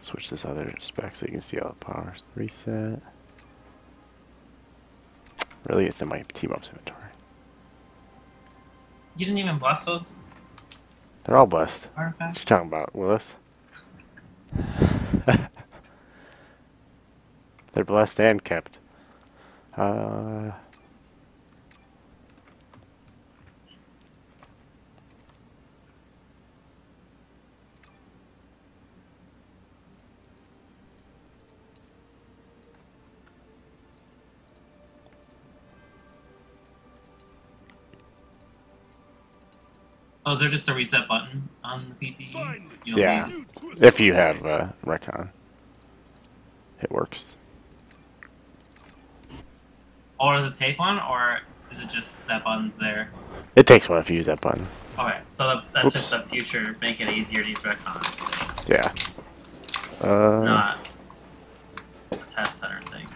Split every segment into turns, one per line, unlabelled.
Switch this other spec so you can see all the powers. Reset. Really, it's in my team ups inventory.
You didn't even bless those
They're all blessed. What
artifacts?
you talking about, Willis? They're blessed and kept. Uh,
Oh, is there just a reset button on the PTE? You don't
yeah,
need it.
if you have Recon, it works.
Or does it take one, or is it just that button's there?
It takes one if you use that button.
Okay, so that's
Oops.
just the future, make it easier to use retcons.
Yeah.
It's not a test center thing.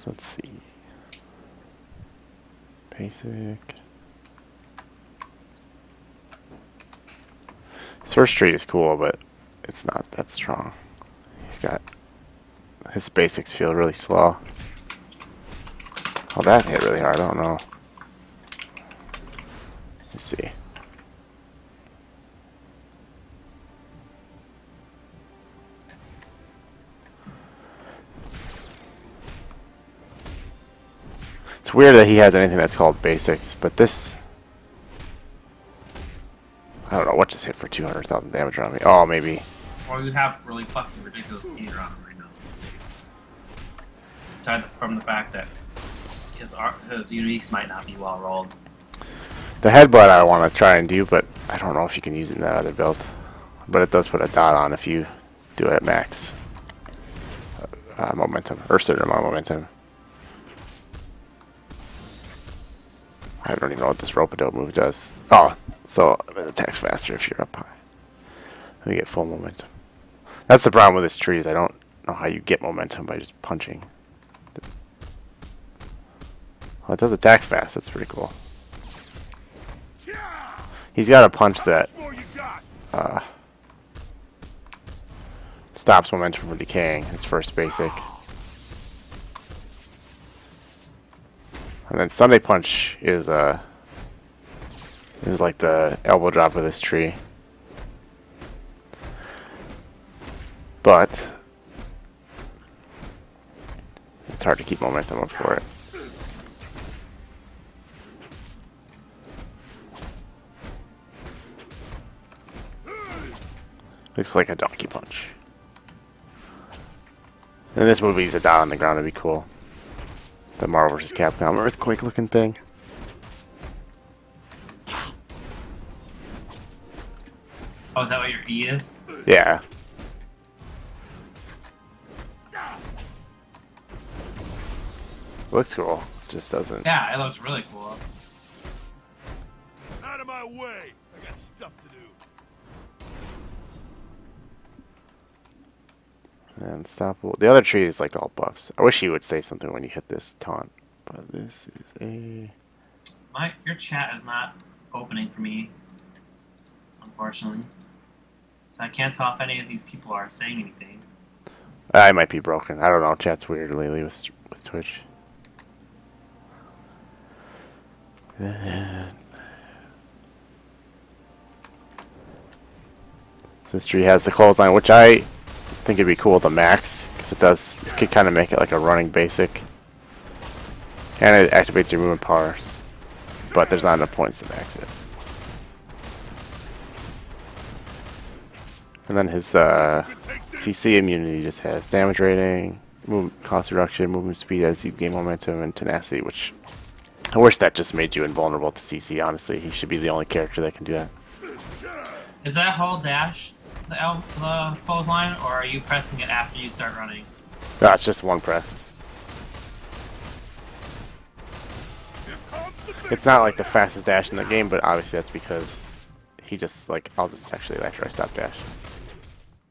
Let's see. Basic. His first tree is cool, but it's not that strong. He's got... His basics feel really slow. Oh, that hit really hard. I don't know. Let's see. It's weird that he has anything that's called basics, but this... I don't know what just hit for 200,000 damage on me. Oh, maybe.
Or you have really fucking ridiculous speed on him right now. Aside from the fact that his uniques might not be well rolled.
The headbutt I want to try and do, but I don't know if you can use it in that other build. But it does put a dot on if you do it at max momentum, or certain amount of momentum. I don't even know what this rope-a-dope move does. Oh, so it attacks faster if you're up high. Let me get full momentum. That's the problem with this tree is I don't know how you get momentum by just punching. Well, it does attack fast. That's pretty cool. He's got a punch that stops momentum from decaying. His first basic. And then Sunday Punch is like the elbow drop of this tree. But it's hard to keep momentum up for it. Looks like a donkey punch. In this movie, he's a dot on the ground. It'd be cool. The Marvel vs. Capcom earthquake looking thing.
Oh, is that what your E is?
Yeah. Looks cool. Just doesn't.
Yeah, it looks really cool.
Out of my way! I got stuff to do.
Unstoppable. The other tree is like all buffs. I wish he would say something when you hit this taunt. But this is a...
Your chat is not opening for me, unfortunately. So I can't tell if any of these people are saying anything.
I might be broken. I don't know. Chat's weird lately with Twitch. So this tree has the clothesline, which I think it'd be cool to max, because it could kind of make it like a running basic. And it activates your movement powers, but there's not enough points to max it. And then his CC immunity just has damage rating, movement cost reduction, movement speed as you gain momentum, and tenacity, which I wish that just made you invulnerable to CC, honestly. He should be the only character that can do that.
Is that whole dash the clothesline, or are you pressing it after you start running?
No, it's just one press. It's not like the fastest dash in the game, but obviously that's because he just like, I'll just actually after I stop dash.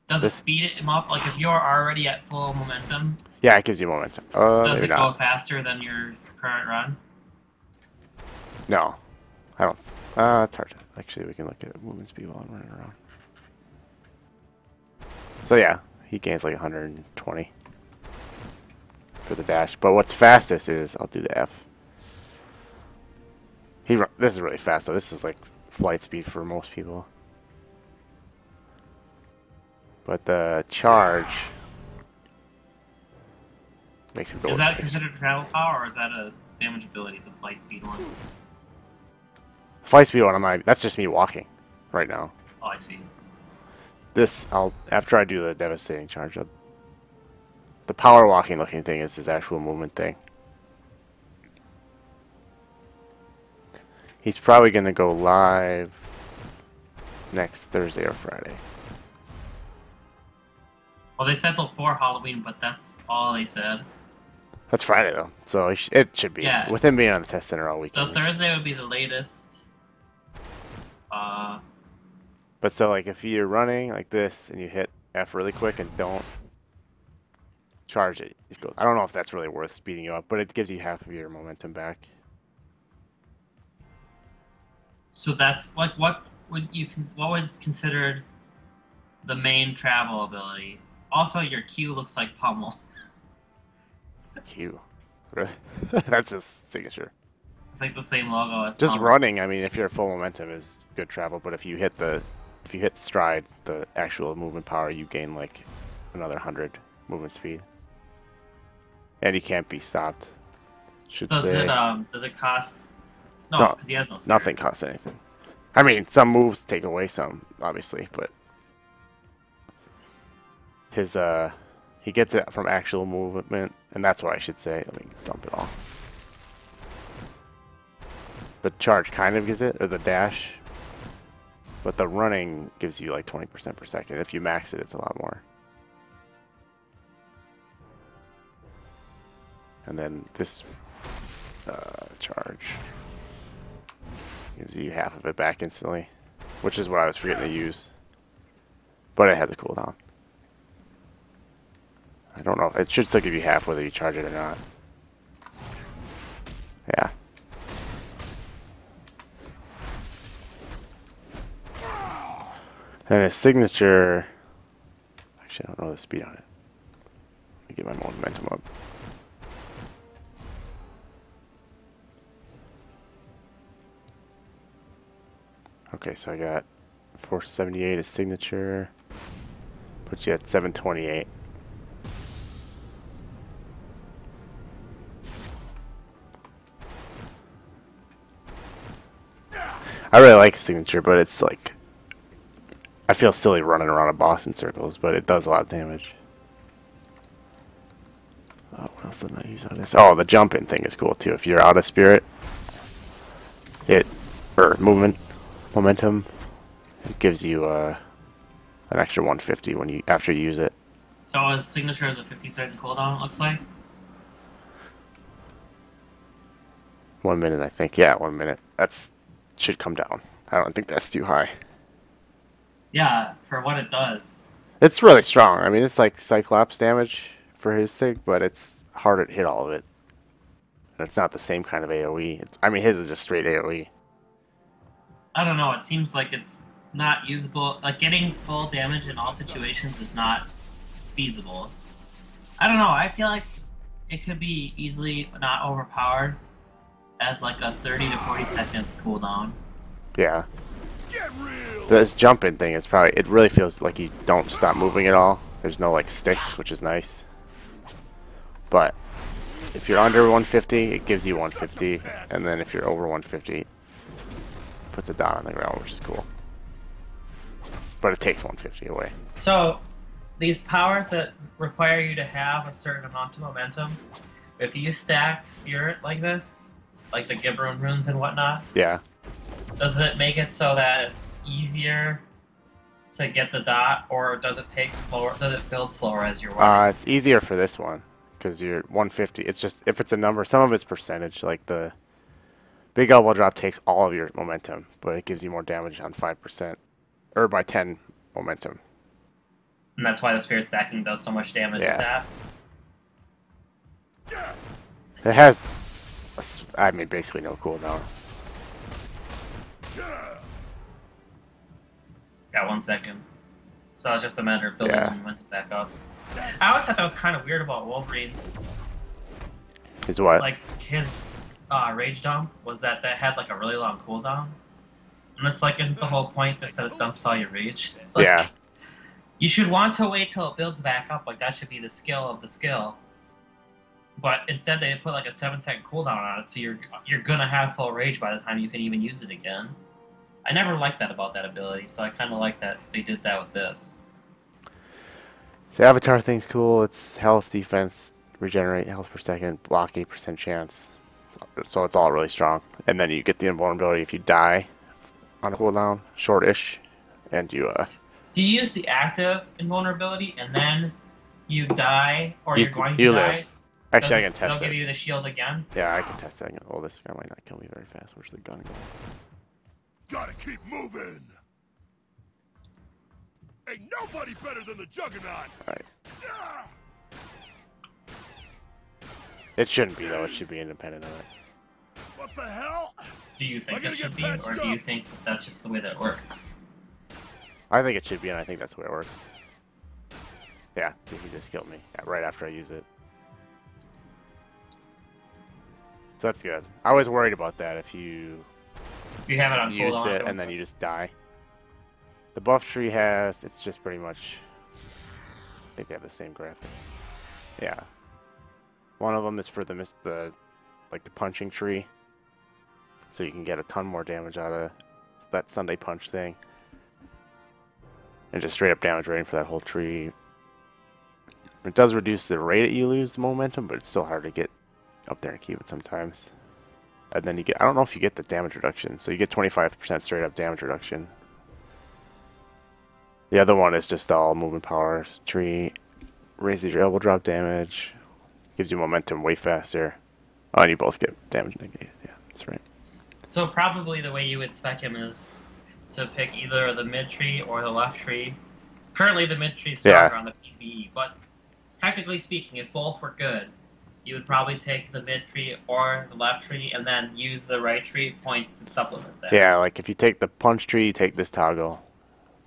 Does it speed him up? Like if you're already at full momentum,
Yeah, it gives you momentum.
does
Maybe
it go
not.
faster than your current run?
No, I don't. It's hard. Actually, we can look at movement speed while I'm running around. So yeah, he gains like 120 for the dash. But what's fastest is, I'll do the F. This is really fast, so this is like flight speed for most people. But the charge makes him go.
Is that considered travel power, or is that a damage ability, the flight speed one?
Flight speed one, that's just me walking right now.
Oh, I see.
This, after I do the devastating charge, the power walking looking thing is his actual movement thing. He's probably going to go live next Thursday or Friday.
Well, they said before Halloween, but that's all they said.
That's Friday though, so it should be.
Yeah.
With him being on the test center all weekend.
So Thursday would be the latest.
But so like if you're running like this and you hit F really quick and don't charge it, it goes. I don't know if that's really worth speeding you up, but it gives you half of your momentum back.
So that's like what was considered the main travel ability. Also, your Q looks like Pummel.
Q, really? That's his signature.
It's like the same logo as
Just
Pummel.
running. I mean, if you're full momentum, is good travel. But if you hit stride, the actual movement power, you gain like another 100 movement speed, and he can't be stopped.
Does it cost? No,
No,
because he has no spirit.
nothing costs anything. I mean, some moves take away some, obviously, but his he gets it from actual movement, and that's why I should say. Let me dump it all. The charge kind of gives it, or the dash, but the running gives you like 20% per second. If you max it, it's a lot more. And then this charge gives you half of it back instantly, which is what I was forgetting to use. But it has a cooldown. I don't know. It should still give you half whether you charge it or not. Yeah. And his signature... Actually, I don't know the speed on it. Let me get my momentum up. Okay, so I got 478 as signature. Puts you at 728. I really like signature, but it's like... I feel silly running around a boss in circles, but it does a lot of damage. Oh, what else did I use on this? Oh, the jumping thing is cool too. If you're out of spirit, momentum, it gives you an extra 150 after you use it.
So his signature is a 50-second cooldown, it looks like?
1 minute, I think. Yeah, 1 minute. Should come down. I don't think that's too high.
Yeah, for what it does.
It's really strong. I mean, it's like Cyclops damage for his sig, but it's harder to hit all of it. And it's not the same kind of AoE. I mean, his is just straight AoE.
I don't know, it seems like it's not usable. Like, getting full damage in all situations is not feasible. I don't know, I feel like it could be easily not overpowered as like a 30 to 40 second cooldown.
Yeah. This jumping thing is probably... It really feels like you don't stop moving at all. There's no, like, stick, which is nice. But if you're under 150, it gives you 150. And then if you're over 150, it puts a dot on the ground, which is cool. But it takes 150 away.
So, these powers that require you to have a certain amount of momentum, if you stack spirit like this, like the Gibberun runes and whatnot,
Yeah.
does it make it so that it's easier to get the dot, or does it take slower? Does it build slower as you're walking?
It's easier for this one because you're 150. It's just if it's a number, some of it's percentage. Like the big elbow drop takes all of your momentum, but it gives you more damage on 5% or by 10 momentum.
And that's why the spirit stacking does so much damage with that.
It has, I mean, basically no cooldown.
Got 1 second. So it's just a matter of building momentum back up. I always thought that was kind of weird about Wolverine's.
Is what?
Like his rage dump was that had like a really long cooldown. And it's like, isn't the whole point just that it dumps all your rage? Like,
Yeah.
You should want to wait till it builds back up. Like that should be the skill of the skill. But instead they put like a 7-second cooldown on it, so you're gonna have full rage by the time you can even use it again. I never liked that about that ability, so I kind of like that they did that with this.
The avatar thing's cool. It's health, defense, regenerate health per second, block 8% chance. So it's all really strong. And then you get the invulnerability if you die on a cooldown, short-ish, and you
Do you use the active invulnerability and then you die, or you're going to die?
Live. Actually, I can test
They'll
it.
give you the shield again?
Yeah, I can test it. Oh, this guy might not kill me very fast. Where's the gun go?
Gotta keep moving. Ain't nobody better than the Juggernaut.
Alright. It shouldn't be, though. It should be independent of it.
What the hell?
Do you think
I gotta
it should
get
be, or
patched
do you
up.
think that's just the way that it works?
I think it should be, and I think that's the way it works. Yeah, see, he just killed me right after I use it. So that's good. I was worried about that if you
have it on
used
cooldown,
it and then you just die. The buff tree has, it's just pretty much, I think they have the same graphic. Yeah. One of them is for the like the punching tree. So you can get a ton more damage out of that Sunday punch thing. And just straight up damage rating for that whole tree. It does reduce the rate that you lose momentum, but it's still hard to get up there and keep it sometimes. And then you get, I don't know if you get the damage reduction, so you get 25% straight up damage reduction. The other one is just all movement power. Tree raises your elbow drop damage, gives you momentum way faster. Oh, and you both get damage negated. Yeah, that's right.
So probably the way you would spec him is to pick either the mid tree or the left tree. Currently the mid tree is stronger on the PvE, but technically speaking, if both were good, you would probably take the mid tree or the left tree and then use the right tree points to supplement that.
Yeah, like if you take the punch tree, you take this toggle.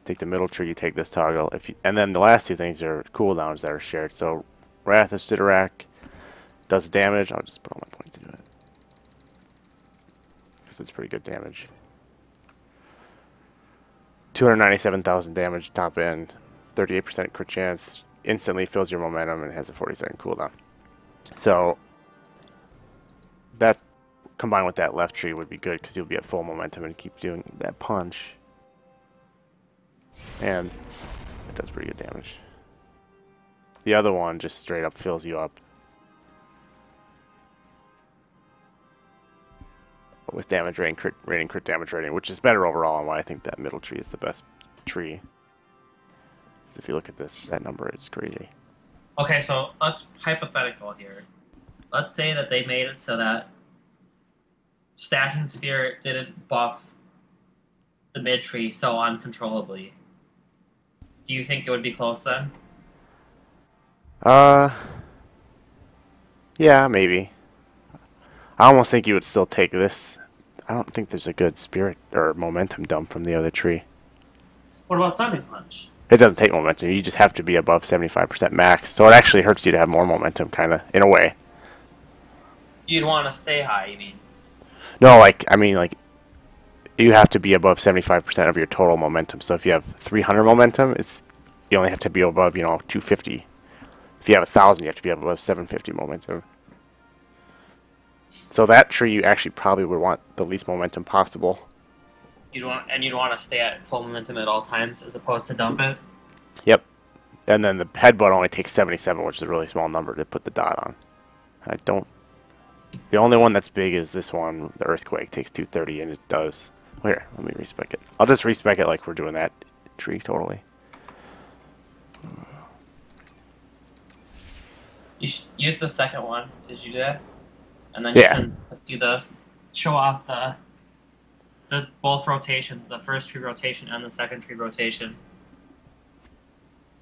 Take the middle tree, you take this toggle. And then the last two things are cooldowns that are shared. So Wrath of Sidorak does damage. I'll just put all my points into it, because it's pretty good damage. 297,000 damage top end, 38% crit chance, instantly fills your momentum, and has a 40-second cooldown. So that combined with that left tree would be good, because you'll be at full momentum and keep doing that punch. And it does pretty good damage. The other one just straight up fills you up with damage rating, crit damage rating, which is better overall, and why I think that middle tree is the best tree. So if you look at this, that number, it's crazy.
Okay, so let's hypothetical here. Let's say that they made it so that Stacking Spirit didn't buff the mid tree so uncontrollably. Do you think it would be close then?
Yeah, maybe. I almost think you would still take this. I don't think there's a good spirit or momentum dump from the other tree.
What about Sunday Punch?
It doesn't take momentum. You just have to be above 75% max. So it actually hurts you to have more momentum, kind of, in a way.
You'd want to stay high, you mean?
No, like, I mean, like, you have to be above 75% of your total momentum. So if you have 300 momentum, you only have to be above, 250. If you have 1,000, you have to be above 750 momentum. So that tree, you actually probably would want the least momentum possible.
You'd want to stay at full momentum at all times, as opposed to dump it.
Yep. And then the headbutt only takes 77, which is a really small number to put the dot on. The only one that's big is this one. The Earthquake takes 230, and it does. Here, let me respec it. I'll just respec it like we're doing that tree totally.
You should use the second one. Did you do that? And then you can do show off the both rotations, the first tree rotation and the second tree rotation.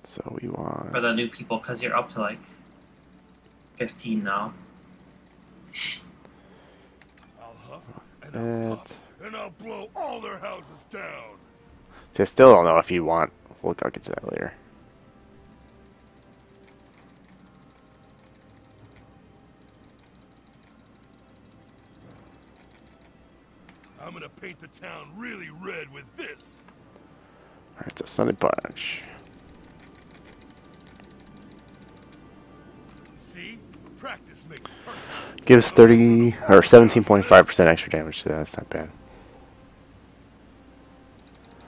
So we want
for the new people, because you're up to like 15 now.
I'll huff and I'll puff, and I'll blow all their houses down.
So I still don't know if you want I'll get to that later.
I'm gonna paint the town really red with this.
Alright, it's a Sunday punch.
See? Practice makes perfect.
Gives 30 or 17.5% extra damage to that. That's not bad.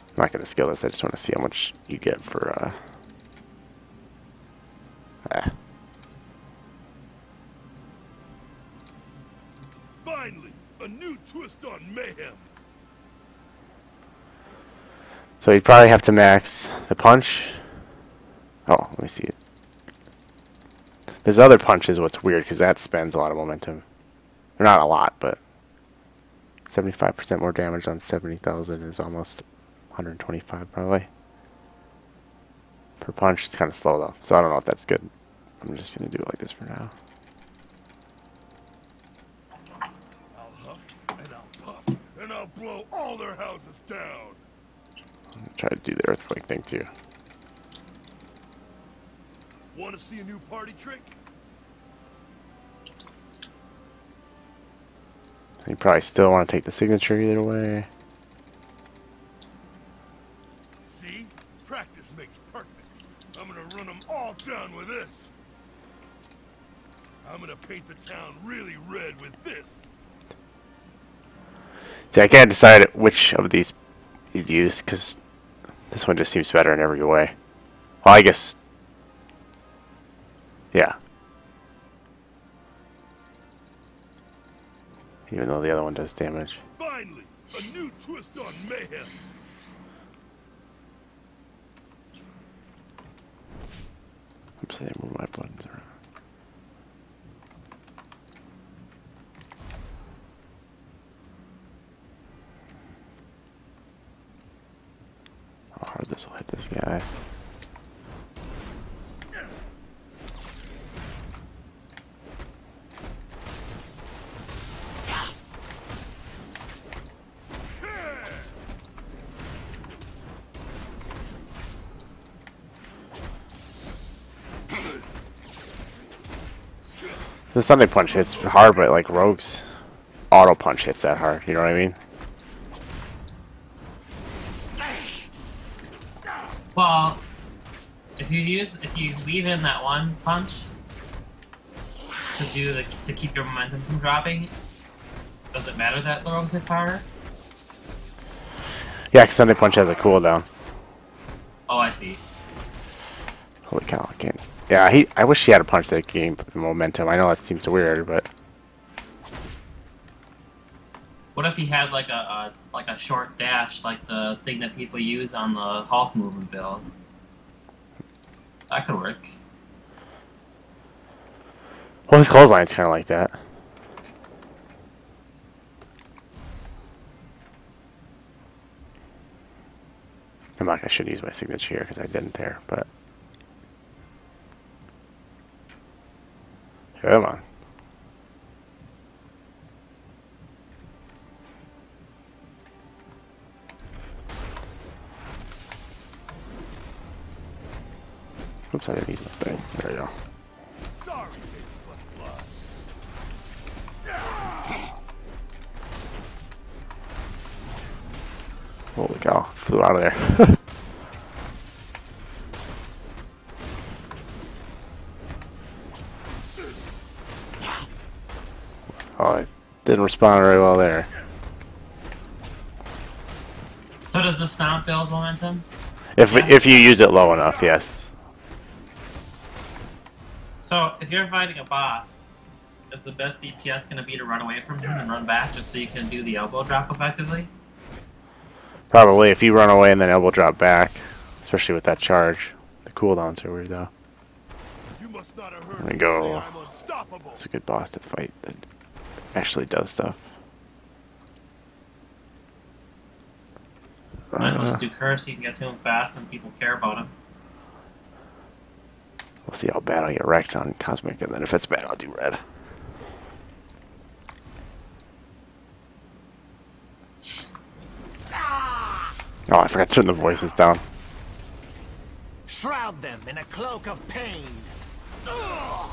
I'm not gonna skill this. I just want to see how much you get for.
Finally, a new twist on mayhem.
So you'd probably have to max the punch. Oh, let me see it. This other punch is what's weird because that spends a lot of momentum. Or not a lot, but 75% more damage on 70,000 is almost 125 probably. Per punch, it's kind of slow though, so I don't know if that's good. I'm just going to do it like this for now.
I'll huff and I'll puff and I'll blow all their houses down.
Try to do the earthquake thing too.
Want to see a new party trick?
You probably still want to take the signature either way.
See? Practice makes perfect. I'm gonna run them all down with this. I'm gonna paint the town really red with this.
See, I can't decide which of these you'd use because this one just seems better in every way. Well, I guess, yeah. Even though the other one does damage.
Finally, a new twist on mayhem.
Oops, I didn't move my buttons around. How hard this will hit this guy. The Sunday punch hits hard, but like Rogue's auto punch hits that hard. You know what I mean?
Well, if you leave in that one punch to keep your momentum from dropping, does it matter that the Rogue's hits harder?
Yeah, 'cause Sunday punch has a cooldown.
Oh, I see.
Holy cow! I can't. Yeah, I wish he had a punch that gained momentum. I know that seems weird, but
What if he had like a short dash, like the thing that people use on the Hulk movement build? That could work.
well, his clothesline's kind of like that. I shouldn't use my signature here because I didn't there, but come on. Oops, I didn't use my thing. There we go.
Sorry,
Holy cow, flew out of there. Oh, it didn't respond very well there.
So does the stomp build momentum?
If you use it low enough, yes.
So if you're fighting a boss, is the best DPS going to be to run away from him and run back just so you can do the elbow drop effectively?
Probably if you run away and then elbow drop back, especially with that charge. The cooldowns are weird though.
you must not have heard
There we
me
go.
say I'm unstoppable.
It's a good boss to fight that actually does stuff.
Might as well just do curse so you can get to him fast and people care about him.
We'll see how bad I get wrecked on Cosmic, and then if it's bad, I'll do red. Oh, I forgot to turn the voices down.
Shroud them in a cloak of pain. Shroud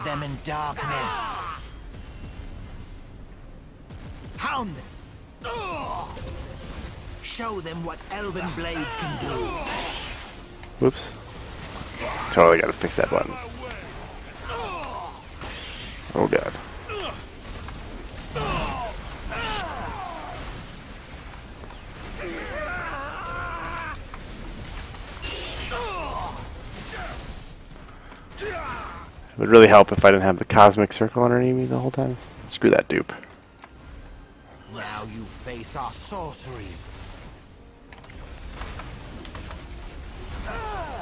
them in darkness. Hound them. Show them what elven blades can do.
Whoops. Totally gotta fix that button. Oh god. It would really help if I didn't have the cosmic circle underneath me the whole time. Screw that dupe.
Now you face our sorcery.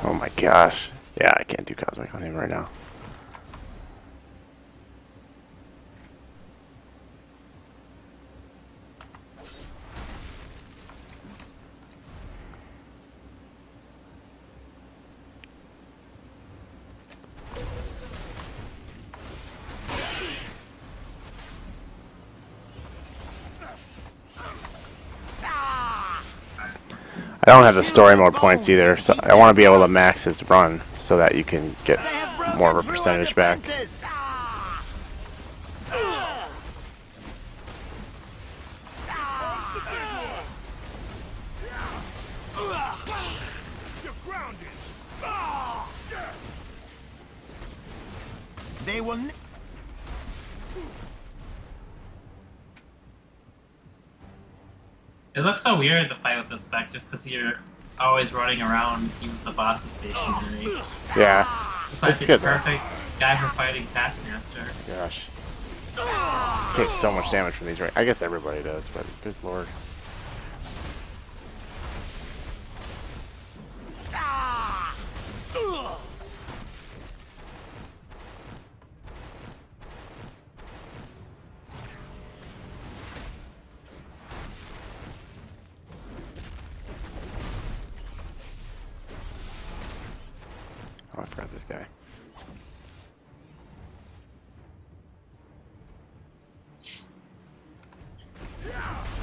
Oh my gosh. Yeah, I can't do cosmic on him right now. I don't have the story mode points either, so I want to be able to max his run so that you can get more of a percentage back.
They will.
It looks so weird to fight with this spec just because you're always running around even if the boss is stationary.
Yeah,
This
it's good.
perfect guy for fighting Taskmaster.
Gosh. Takes so much damage from these, right? I guess everybody does, but good lord. Oh, I forgot this guy.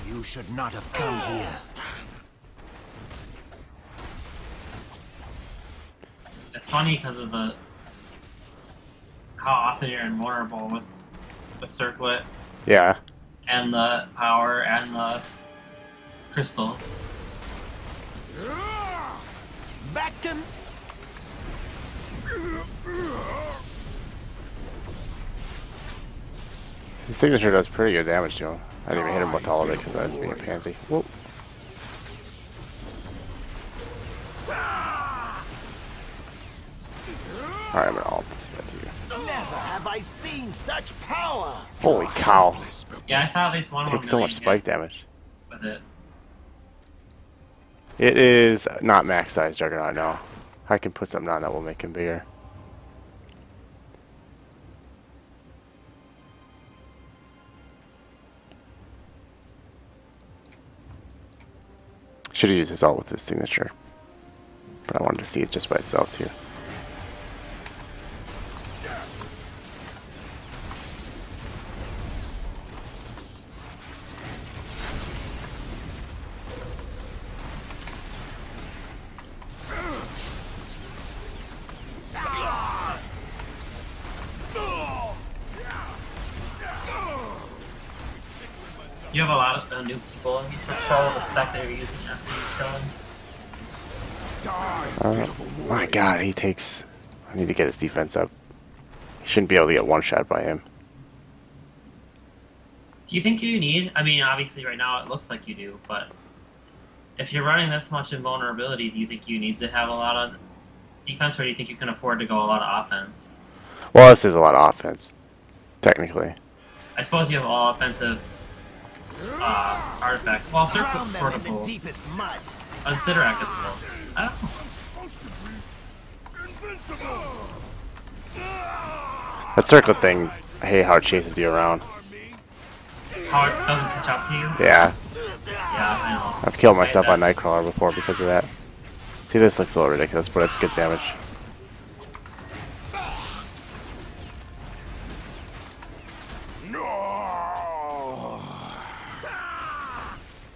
You should not have come here.
It's funny because of the how often you're invulnerable with the circlet
Yeah.
and the power and the crystal.
Back to.
His signature does pretty good damage to him. I didn't even hit him with all of it because I was being a pansy. Whoa. Alright, I'm gonna ult this guy to you.
Never have I seen such power.
Holy cow.
Yeah, I saw at least one
Takes so much spike damage.
with it.
It is not max size Juggernaut, no. I can put something on that will make him bigger. Should have used his ult with his signature. But I wanted to see it just by itself too.
You have a lot of new people in control of the spec that you're using after you kill him.
My god, he takes... I need to get his defense up. He shouldn't be able to get one shot by him.
Do you think you need, I mean, obviously right now it looks like you do, but if you're running this much invulnerability, do you think you need to have a lot of defense, or do you think you can afford to go a lot of offense?
Well, this is a lot of offense, technically.
I suppose you have all offensive artifacts. Well, Circle
Drown them
sort
in
of
the
pulls.
deepest mud.
Siderac is pulled. I don't know.
I'm supposed to be invincible.
That circlet thing, I hate how it chases you around.
How it doesn't catch up to you?
Yeah,
Yeah, I know.
I've killed myself on Nightcrawler before because of that. See, this looks a little ridiculous, but it's good damage.
No.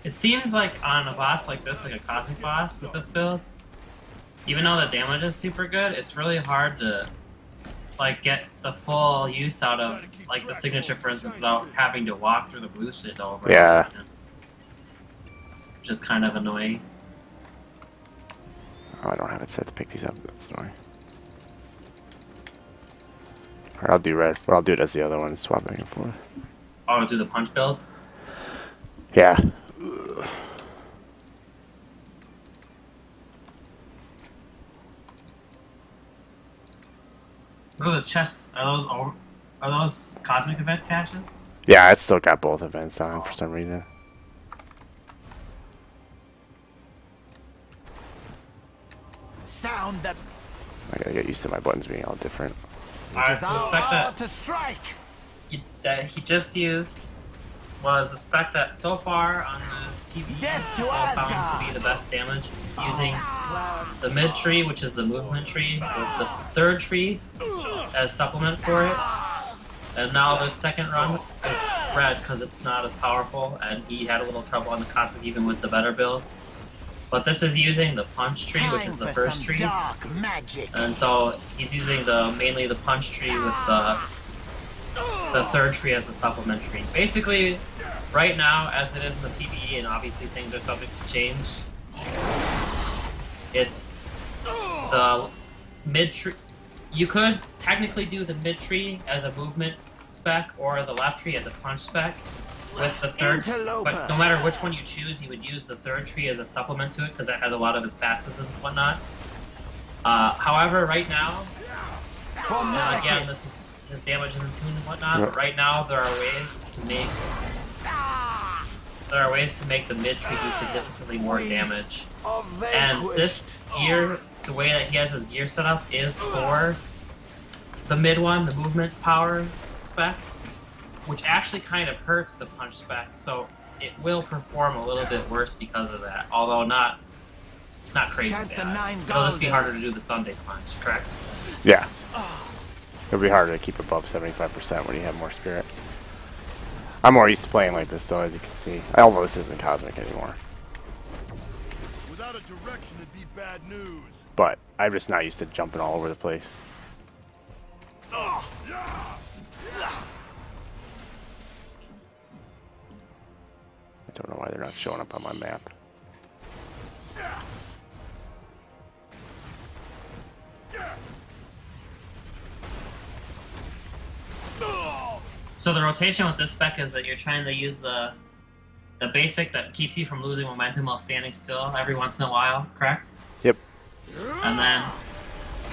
It seems like on a boss like this, like a cosmic boss with this build, even though the damage is super good, it's really hard to like get the full use out of like the signature, for instance, without having to walk through the blue shit over.
Yeah.
Again. Which is kind of annoying.
Oh, I don't have it set to pick these up. That's annoying. Alright, I'll do red. What I'll do it as the other one, swap back and forth.
Oh, do the punch build?
Yeah.
What are the chests? Are those cosmic event caches?
Yeah, it's still got both events on for some reason.
Sound that
I gotta get used to my buttons being all different.
Alright, so the spec that,
to strike.
that he just used was the spec that so far on the PvE
Death to
all found
Asgard.
to be the best damage. It's using the mid tree, which is the movement tree, with the third tree as supplement for it. And now the second run is red because it's not as powerful, and he had a little trouble on the cosmic even with the better build. But this is using the punch tree, which is the
Time for
first
some
tree.
dark magic.
And so he's using mainly the punch tree with the third tree as the supplement tree. Basically, right now, as it is in the PvE, and obviously things are subject to change, it's the mid tree. You could technically do the mid tree as a movement spec or the left tree as a punch spec with the third, but no matter which one you choose, you would use the third tree as a supplement to it because that has a lot of his passives and whatnot. However, right now, and again, this is his damage is in tune and whatnot, but right now there are ways to make the mid tree do significantly more damage. And this gear, the way that he has his gear set up, is for the mid one, the movement power spec, which actually kind of hurts the punch spec, so it will perform a little bit worse because of that, although not crazy bad. It'll just be harder to do the Sunday punch, correct?
Yeah. It'll be harder to keep above 75% when you have more spirit. I'm more used to playing like this, though, as you can see. Although this isn't cosmic anymore.
Without a direction, it'd be bad news.
But I'm just not used to jumping all over the place. I don't know why they're not showing up on my map.
So the rotation with this spec is that you're trying to use the basic that keeps you from losing momentum while standing still every once in a while, correct?
Yep.
And then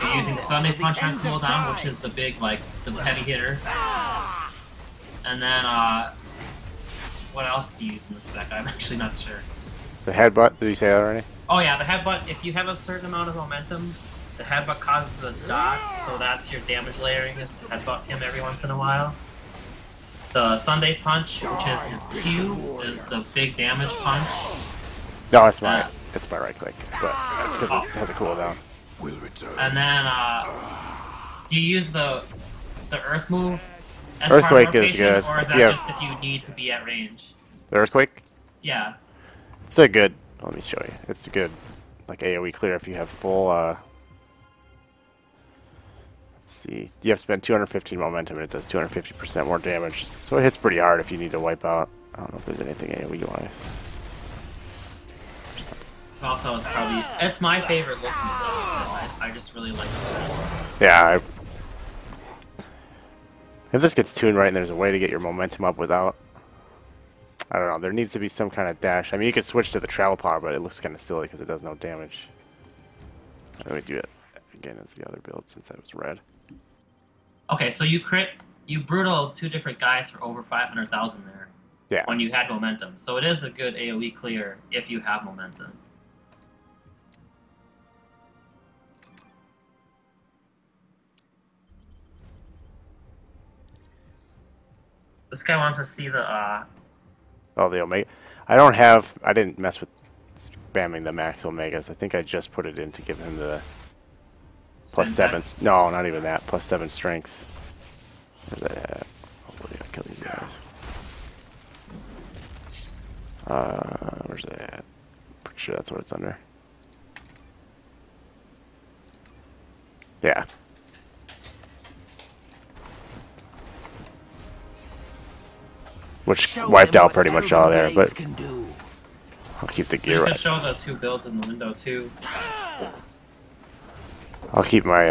you're using the Sunday punch on cooldown, which is the big, like, the heavy hitter. And then, what else do you use in the spec? I'm actually not sure.
The headbutt, did you say that already?
Oh yeah, the headbutt, if you have a certain amount of momentum, the headbutt causes a dot, so that's your damage layering, is to headbutt him every once in a while. The Sunday punch, which is his Q, is the big damage punch.
No, that's my right click, but that's because it has a cooldown.
And then, do you use the Earth move as
Earthquake
part of
is
rotation,
good.
or is
If
that
you
just if you need to be at range?
The earthquake?
Yeah.
It's a good. Let me show you. It's a good, like AOE clear if you have full. Let's see. You have to spend 215 momentum, and it does 250% more damage. So it hits pretty hard if you need to wipe out. I don't know if there's anything AOE wise.
Also, it's my favorite looking ability. I just really like it.
Yeah. If this gets tuned right and there's a way to get your momentum up without, I don't know, there needs to be some kind of dash. I mean, you could switch to the travel power, but it looks kind of silly because it does no damage. Let me do it again as the other build since that was red.
Okay, so you brutal two different guys for over 500,000 there.
Yeah.
When you had momentum. So it is a good AoE clear if you have momentum. This guy wants to see the
Oh, the Omega. I didn't mess with spamming the max Omegas. I think I just put it in to give him the plus 7. No, not even that. Plus 7 strength. Where's that at? Hopefully I kill these guys. Where's that at? Pretty sure that's what it's under. which
Show
wiped
them
out
what
pretty much
elven
all there,
blades
but
can do.
I'll keep the
So
gear
you
right.
could show the 2 builds in the window too.
I'll keep my,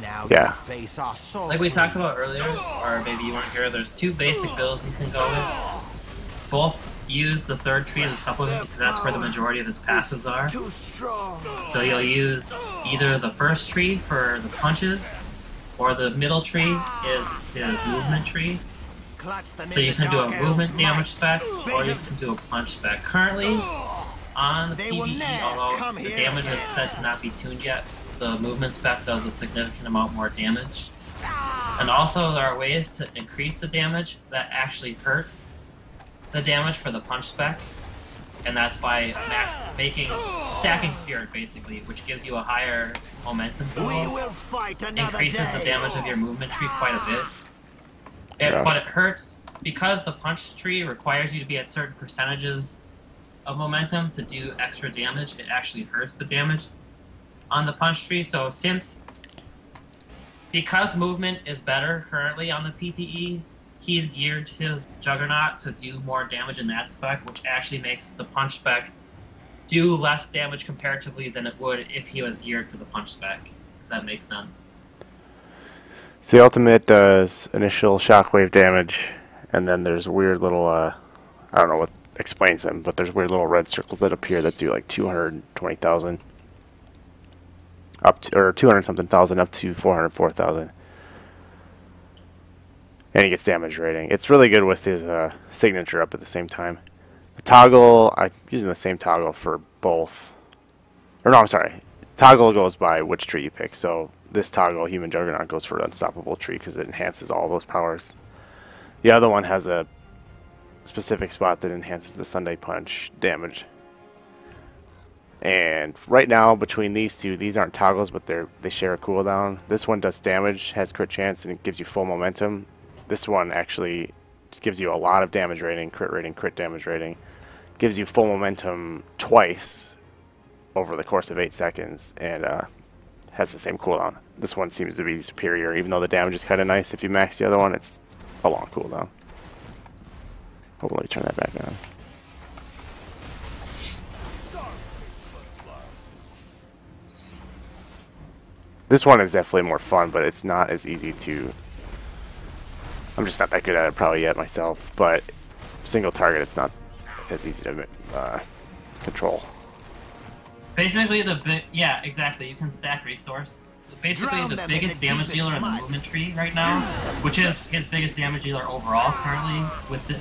Now
yeah.
you face our soul
Like we
free.
talked about earlier, or maybe you weren't here, there's 2 basic builds you can go with. Both use the 3rd tree as a supplement because that's where the majority of his passives are.
Too strong.
So you'll use either the 1st tree for the punches, or the middle tree is his movement tree.
Clutch them
So
in
you
the
can do a
dark
movement
elves'
damage
might.
spec, or you can do a punch spec. Currently, on the
They will
PvE,
never
although
come
the
here
damage is
again.
said to not be tuned yet, the movement spec does a significant amount more damage. And also there are ways to increase the damage that actually hurt the damage for the punch spec. And that's by stacking spirit basically, which gives you a higher momentum
We
pool.
will fight another
Increases
day.
the damage of your movement tree quite a bit.
Yeah.
But it hurts because the punch tree requires you to be at certain percentages of momentum to do extra damage. It actually hurts the damage on the punch tree. So because movement is better currently on the PTE, he's geared his Juggernaut to do more damage in that spec, which actually makes the punch spec do less damage comparatively than it would if he was geared for the punch spec. If that makes sense.
So the ultimate does initial shockwave damage, and then there's weird little, I don't know what explains them, but there's weird little red circles that appear that do like 220,000. Up to, or 200 something thousand up to 404,000. And he gets damage rating. It's really good with his signature up at the same time. The toggle, I'm using the same toggle for both. Or no, I'm sorry. Toggle goes by which tree you pick. So this toggle, Human Juggernaut, goes for Unstoppable Tree because it enhances all those powers. The other one has a specific spot that enhances the Sunday Punch damage. And right now, between these two, these aren't toggles, but they share a cooldown. This one does damage, has crit chance, and it gives you full momentum. This one actually gives you a lot of damage rating, crit damage rating. Gives you full momentum twice over the course of 8 seconds, and has the same cooldown. This one seems to be superior, even though the damage is kind of nice. If you max the other one, it's a long cooldown. Oh, let me turn that back on. This one is definitely more fun, but it's not as easy to... I'm just not that good at it probably yet myself, but single target, it's not as easy to control.
Basically, yeah, exactly. You can stack resource. Basically, the biggest damage dealer in the movement tree right now, which is his biggest damage dealer overall currently, with it.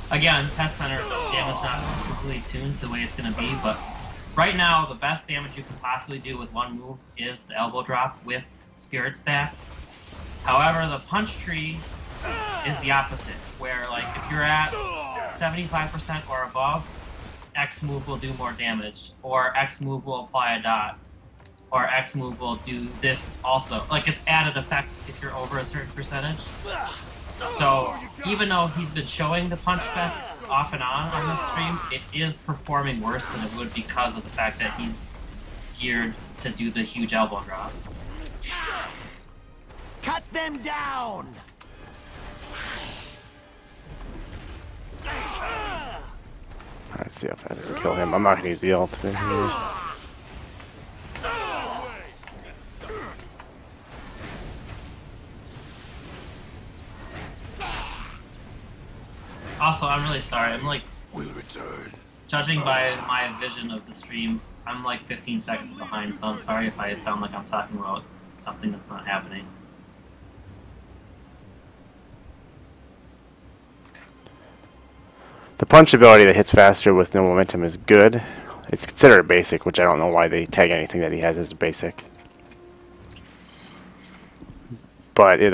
Again, test center damage not completely tuned to the way it's going to be, but right now, the best damage you can possibly do with one move is the elbow drop with spirit stacked. However, the punch tree is the opposite, where like if you're at 75% or above, X move will do more damage, or X move will apply a dot, or X move will do this also. Like it's added effect if you're over a certain percentage. So even though he's been showing the punch spec off and on this stream, it is performing worse than it would because of the fact that he's geared to do the huge elbow drop.
Cut them down.
Alright, see how fast I can kill him. I'm not going to use the ultimate here.
Also, I'm really sorry. I'm like,
We'll return.
judging by my vision of the stream, I'm like 15 seconds behind, so I'm sorry if I sound like I'm talking about something that's not happening.
The punch ability that hits faster with no momentum is good. It's considered a basic, which I don't know why they tag anything that he has as a basic. But it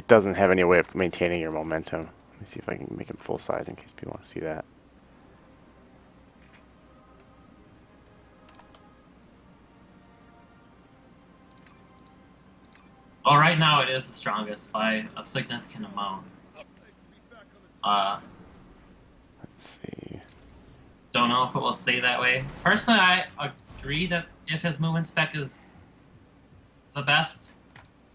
doesn't have any way of maintaining your momentum. Let me see if I can make him full size in case people want to see that.
Well, right now it is the strongest by a significant amount.
Let's see.
Don't know if it will stay that way. Personally, I agree that if his movement spec is the best...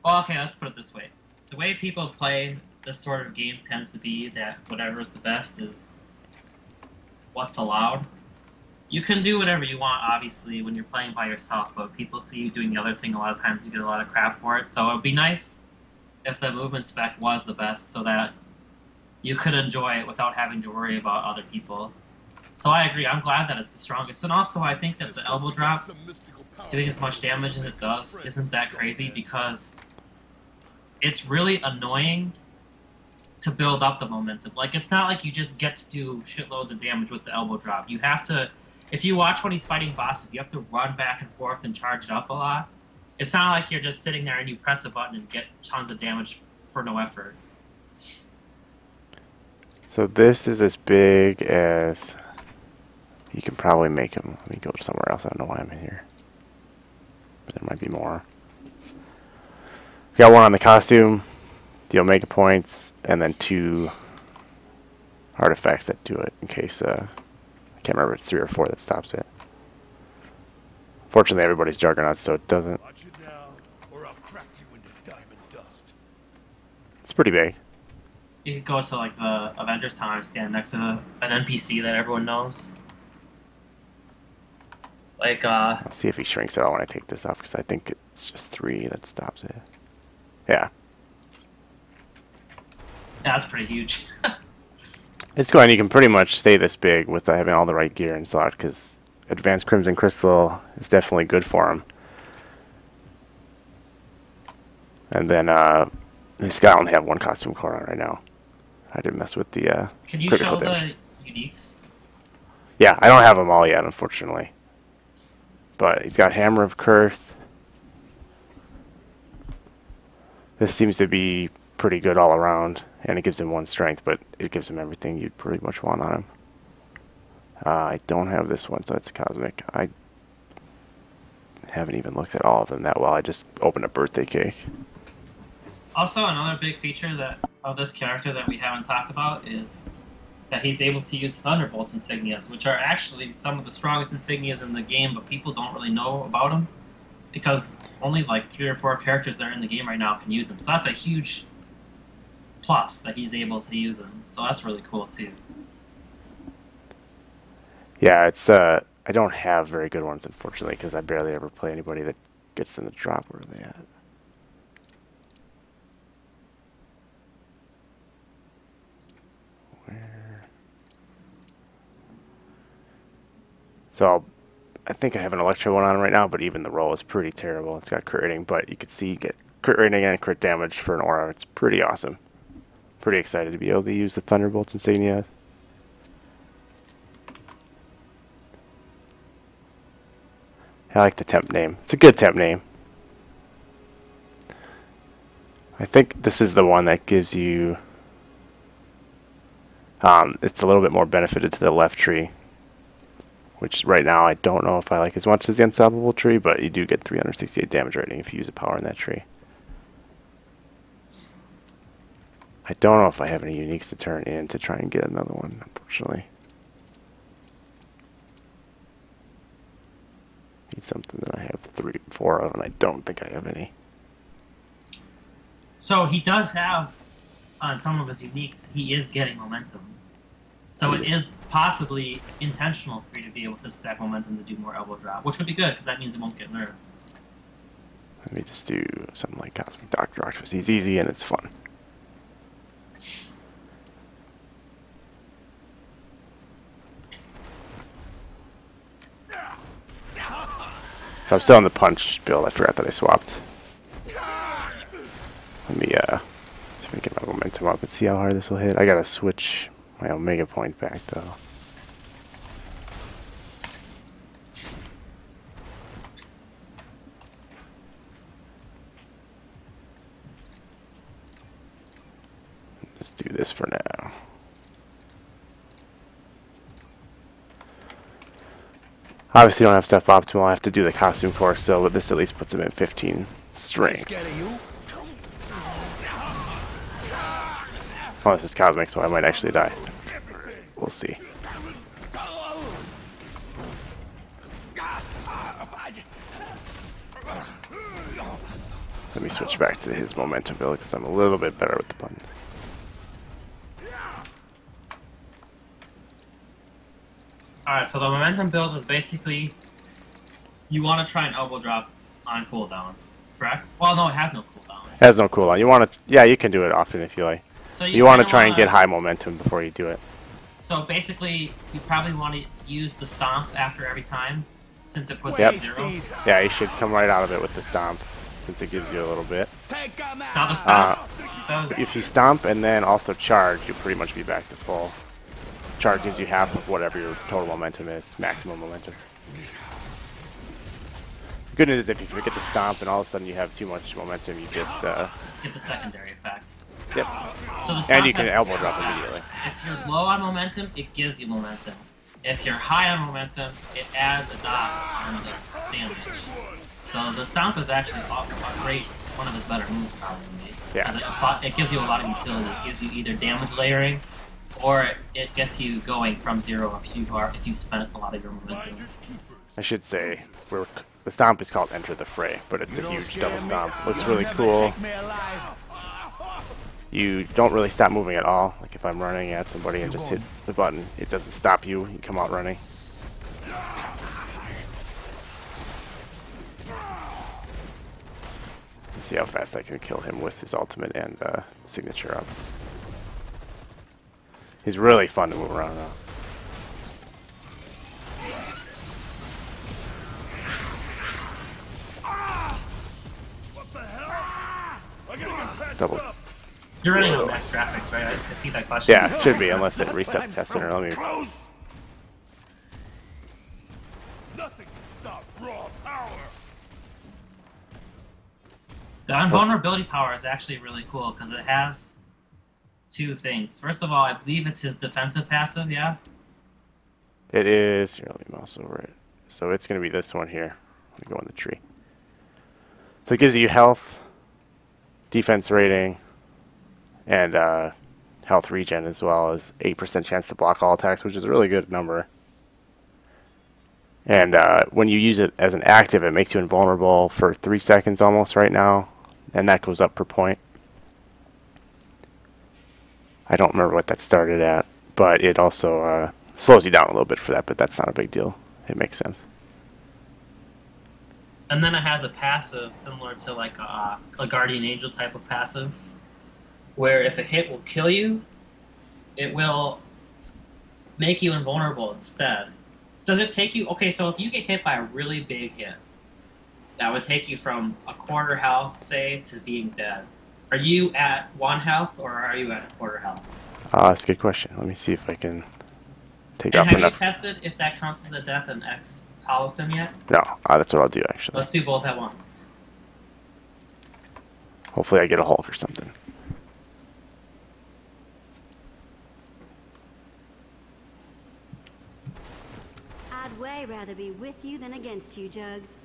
Well, okay, let's put it this way. The way people play this sort of game tends to be that whatever's the best is what's allowed. You can do whatever you want, obviously, when you're playing by yourself, but people see you doing the other thing, a lot of times you get a lot of crap for it. So it would be nice if the movement spec was the best so that you could enjoy it without having to worry about other people. So I agree, I'm glad that it's the strongest. And also I think that the elbow drop, doing as much damage as it does, isn't that crazy because it's really annoying to build up the momentum. Like, it's not like you just get to do shitloads of damage with the elbow drop. You have to, if you watch when he's fighting bosses, you have to run back and forth and charge it up a lot. It's not like you're just sitting there and you press a button and get tons of damage for no effort.
So this is as big as you can probably make him. Let me go somewhere else. I don't know why I'm in here. But there might be more. We got one on the costume, the Omega points, and then 2 artifacts that do it in case, I can't remember if it's 3 or 4 that stops it. Fortunately, everybody's Juggernaut, so it doesn't.
Watch it now, or I'll crack you into diamond dust.
It's pretty big.
You could go to like the Avengers Tower and stand next to an NPC that everyone knows. Like,
Let's see if he shrinks at all when I take this off, because I think it's just 3 that stops it. Yeah.
yeah, that's pretty huge.
It's going. You can pretty much stay this big with having all the right gear and slot, because Advanced Crimson Crystal is definitely good for him. And then this guy only have 1 costume core on right now. I didn't mess with the
Can you
critical
show
damage.
the uniques?
Yeah, I don't have them all yet, unfortunately. But he's got Hammer of Kurth. This seems to be pretty good all around, and it gives him 1 strength, but it gives him everything you'd pretty much want on him. I don't have this one, so it's Cosmic. I haven't even looked at all of them that well. I just opened a birthday cake.
Also, another big feature that of this character that we haven't talked about is that he's able to use Thunderbolt's insignias, which are actually some of the strongest insignias in the game, but people don't really know about them because only like 3 or 4 characters that are in the game right now can use them. So that's a huge plus that he's able to use them. So that's really cool too.
Yeah, it's I don't have very good ones, unfortunately, because I barely ever play anybody that gets them to drop. Where are they at? Where? So I think I have an Electro one on right now, but even the roll is pretty terrible. It's got crit rating, but you can see you get crit rating and crit damage for an aura. It's pretty awesome. Pretty excited to be able to use the Thunderbolt's insignia. I like the temp name. It's a good temp name. I think this is the one that gives you... it's a little bit more benefited to the left tree. Which right now I don't know if I like as much as the Unstoppable tree, but you do get 368 damage rating if you use a power in that tree. I don't know if I have any uniques to turn in to try and get another one, unfortunately. Need something that I have 3, 4 of, and I don't think I have any.
So he does have, on some of his uniques, he is getting momentum. So it is possibly intentional for you to be able to stack momentum to do more elbow drop, which would be good, because that means it won't get nerfed.
Let me just do something like Cosmic Doctor Octopus. He's easy and it's fun. So I'm still on the punch build. I forgot that I swapped. Let me see if I can get my momentum up and see how hard this will hit. I gotta switch my Omega point back though. Let's do this for now. Obviously don't have stuff optimal. I have to do the costume course, so this at least puts him at 15 strength. Oh, this is Cosmic, so I might actually die. We'll see. Let me switch back to his momentum build because I'm a little bit better with the buttons.
Alright, so the momentum build is basically you want to try an elbow drop on cooldown, correct? Well, no, it has no cooldown.
It has no cooldown. You want to, yeah, you can do it often if you like.
So
You want to
kinda
try and
wanna-
get high momentum before you do it.
So basically, you probably want to use the stomp after every time, since it puts
Yep.
you at 0.
Yeah, you should come right out of it with the stomp, since it gives you a little bit.
Take 'em
Now the
out.
stomp does.
If you stomp and then also charge, you'll pretty much be back to full. Charge gives you half of whatever your total momentum is, maximum momentum. The good news is if you forget to stomp and all of a sudden you have too much momentum, you just,
Get the secondary effect.
yep.
So the
And
stomp
you can
has
elbow
two
drop
effects.
immediately.
If you're low on momentum, it gives you momentum. If you're high on momentum, it adds a dot on the damage. So the stomp is actually a great, one of his better moves probably.
Yeah.
'Cause it gives you a lot of utility. It gives you either damage layering, or it gets you going from 0 if you've spent a lot of your momentum.
I should say, the stomp is called Enter the Fray, but it's a huge double stomp. Looks really cool.
Take me alive.
You don't really stop moving at all. Like if I'm running at somebody and just hit the button, it doesn't stop you. You come out running. Let's see how fast I can kill him with his ultimate and signature up. He's really fun to move around now.
What the hell? I gotta get patched
Double.
up.
You're running on max graphics, right? I see that question.
Yeah, it should be, unless it resets the test center. Let me.
Close.
Nothing can stop raw power.
The invulnerability power is actually really cool because it has two things. First of all, I believe it's his defensive passive, yeah?
It is. Here, let me mouse over it. So it's going to be this one here. Let me go on the tree. So it gives you health, defense rating, and health regen, as well as 8% chance to block all attacks, which is a really good number. And when you use it as an active, it makes you invulnerable for 3 seconds almost right now, and that goes up per point. I don't remember what that started at, but it also slows you down a little bit for that, but that's not a big deal. It makes sense.
And then it has a passive similar to like a Guardian Angel type of passive, where if a hit will kill you, it will make you invulnerable instead. Does it take you... Okay, so if you get hit by a really big hit, that would take you from a quarter health, say, to being dead. Are you at 1 health, or are you at a quarter health?
That's a good question. Let me see if I can take
And
off
have
enough.
you tested if that counts as a death in X Holocene yet?
No, that's what I'll do, actually.
Let's do both at once.
Hopefully I get a Hulk or something.
I'd way rather be with you than against you, Jugs.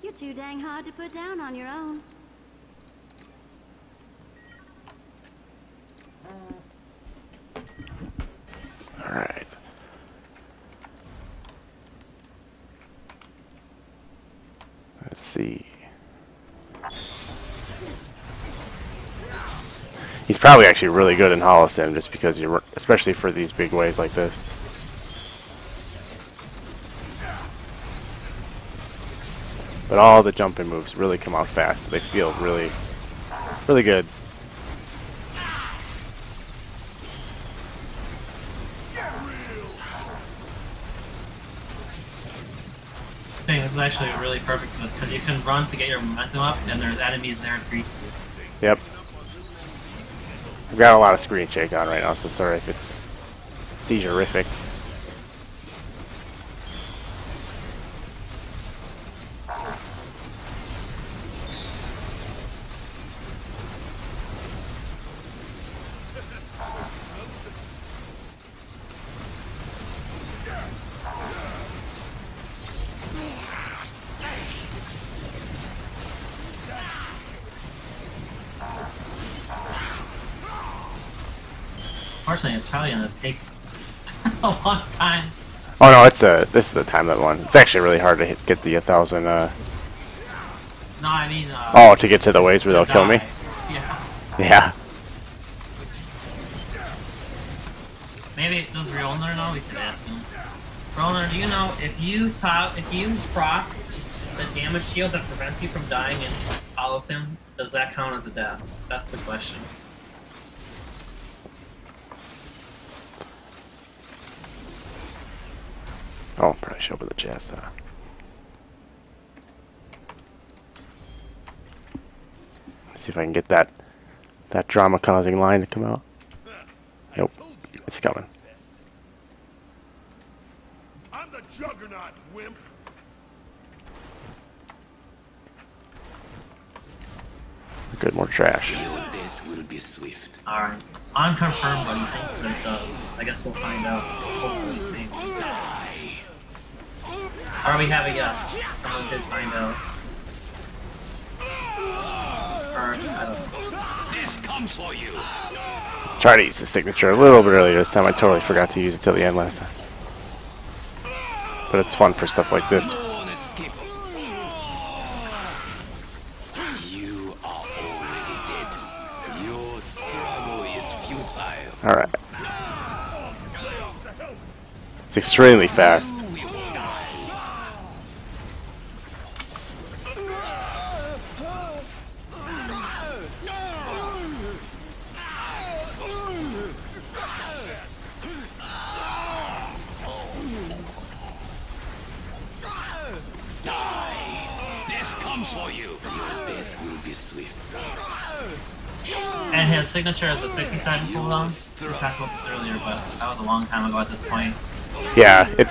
You're too dang hard to put down on your own.
Alright. Let's see. He's probably actually really good in Holocene just because you're, especially for these big waves like this. But all the jumping moves really come out fast. So they feel really, really good.
This is actually really perfect for this because you can run to get your momentum up, and there's enemies there to greet you.
Yep. I've got a lot of screen shake on right now, so sorry if it's seizure-rific.
Unfortunately, it's probably gonna take a long time.
Oh no, this is a time limit one. It's actually really hard to get the 1,000.
No, I mean.
Oh, to get to the waves where they'll kill me.
Yeah.
Yeah.
Maybe does Riolner know? We could ask him. Roland, do you know if you proc the damage shield that prevents you from dying in Holocene, does that count as a death? That's the question.
Oh, probably show up with the chest. See if I can get that drama-causing line to come out. Nope, it's coming.
I'm the Juggernaut, wimp.
Good, more trash.
Your death will be swift.
Alright. Unconfirmed, but he thinks that it does. I guess we'll find out. Hopefully, maybe. Or we have a yes. Someone did find out. Or, I don't know.
This comes for you.
Try to use the signature a little bit earlier this time. I totally forgot to use it till the end last time. But it's fun for stuff like this.
No unescapable. You are already dead. Your struggle is futile.
Alright. It's extremely fast.
You will die. This comes for you. Your death will be swift.
And his signature is a 60-second cooldown. We talked about this earlier, but that was a long time ago at this point.
Yeah, it'd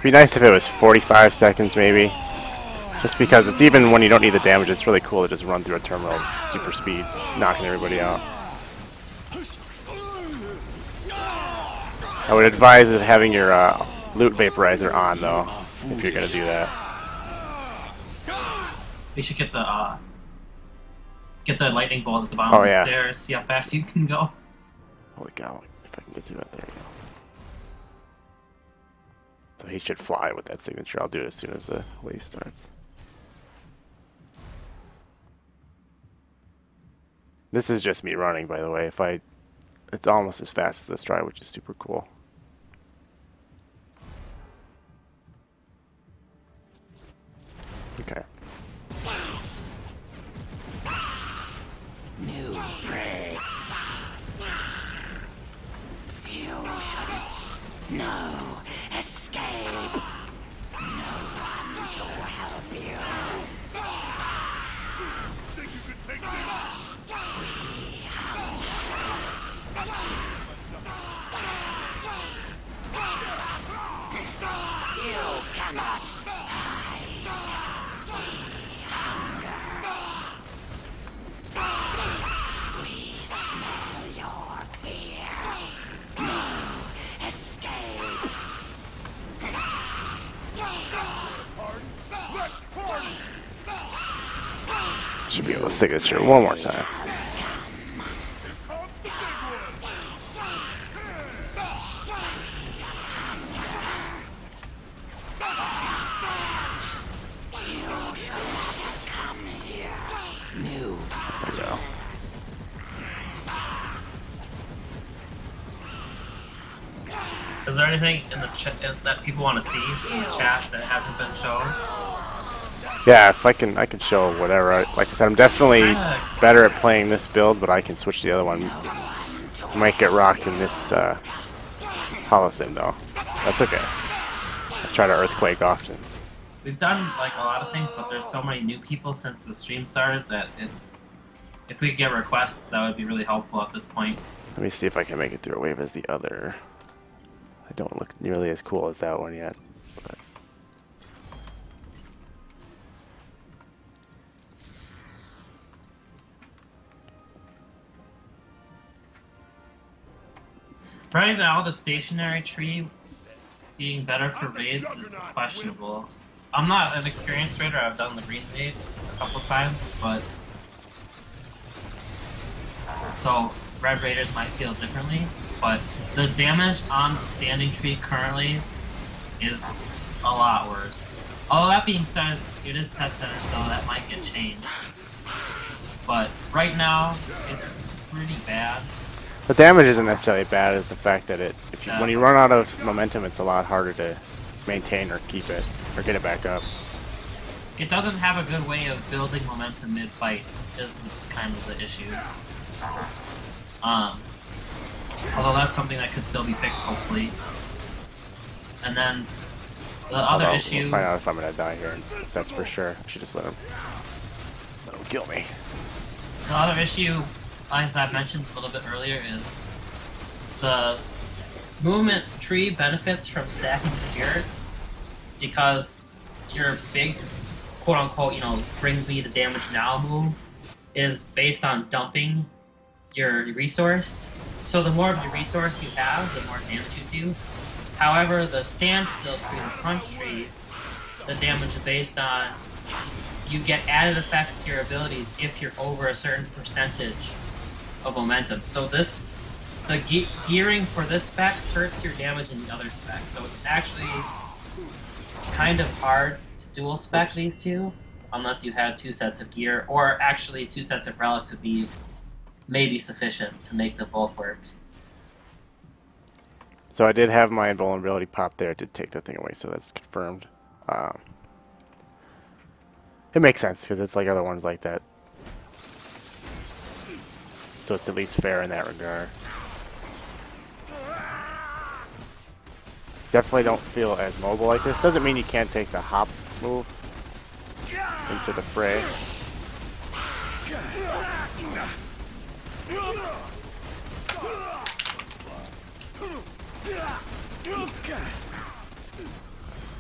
be nice if it was 45 seconds maybe. Just because it's even when you don't need the damage, it's really cool to just run through a terminal at super speeds, knocking everybody out. I would advise of having your loot vaporizer on though, if you're gonna do that.
We should get the lightning bolt at the bottom of the stairs, see how fast you can go.
Holy cow, if I can get to it, there you go. So he should fly with that signature. I'll do it as soon as the wave starts. This is just me running, by the way. It's almost as fast as this try, which is super cool. Okay.
New prey. You should no escape. No one to help you.
Think you could take this?
You cannot. We smell your fear. No escape.
Should be able to signature one more time.
New.
There we go.
Is there anything in the that people want to see in the chat that hasn't been shown?
Yeah, if I can show whatever. Like I said, I'm definitely better at playing this build, but I can switch to the other one. I might get rocked in this Holocene though. That's okay. I try to Earthquake often.
We've done like a lot of things, but there's so many new people since the stream started that if we could get requests, that would be really helpful at this point.
Let me see if I can make it through a wave as the other. I don't look nearly as cool as that one yet. But.
Right now, the stationary tree being better for raids is questionable. I'm not an experienced raider, I've done the green raid a couple times, but... So, red raiders might feel differently, but the damage on the standing tree currently is a lot worse. Although that being said, it is test center, so that might get changed. But right now, it's pretty bad.
The damage isn't necessarily bad, as the fact that when you run out of momentum, it's a lot harder to maintain or keep it, or get it back up.
It doesn't have a good way of building momentum mid-fight, is kind of the issue. Although that's something that could still be fixed, hopefully. And then the other issue...
We'll find out if I'm gonna die here, and that's for sure. I should just let him kill me.
The other issue, as I mentioned a little bit earlier, is the movement tree benefits from stacking spirit, because your big, quote-unquote, you know, bring me the damage now move is based on dumping your resource. So the more of your resource you have, the more damage you do. However, the standstill tree, the punch tree, the damage is based on you get added effects to your abilities if you're over a certain percentage of momentum. So the gearing for this spec hurts your damage in the other spec. So it's actually kind of hard to dual spec these two, unless you have 2 sets of gear, or actually 2 sets of relics would be maybe sufficient to make them both work.
So I did have my invulnerability pop there. It did take that thing away, so that's confirmed. It makes sense, because it's like other ones like that. So it's at least fair in that regard. Definitely don't feel as mobile like this. Doesn't mean you can't take the hop move into the fray.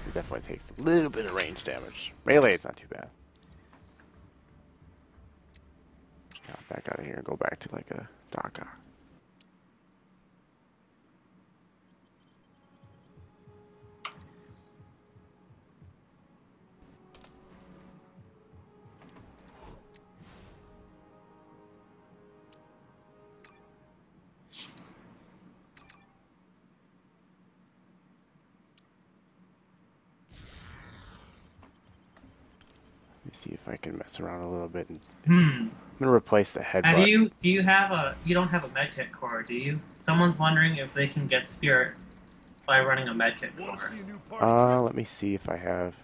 It definitely takes a little bit of range damage. Melee is not too bad. Back out of here and go back to like a Daka. Let me see if I can mess around a little bit. I'm gonna replace the headbutt.
Do you have a? You don't have a medkit core, do you? Someone's wondering if they can get spirit by running a medkit core.
Let me see if I have.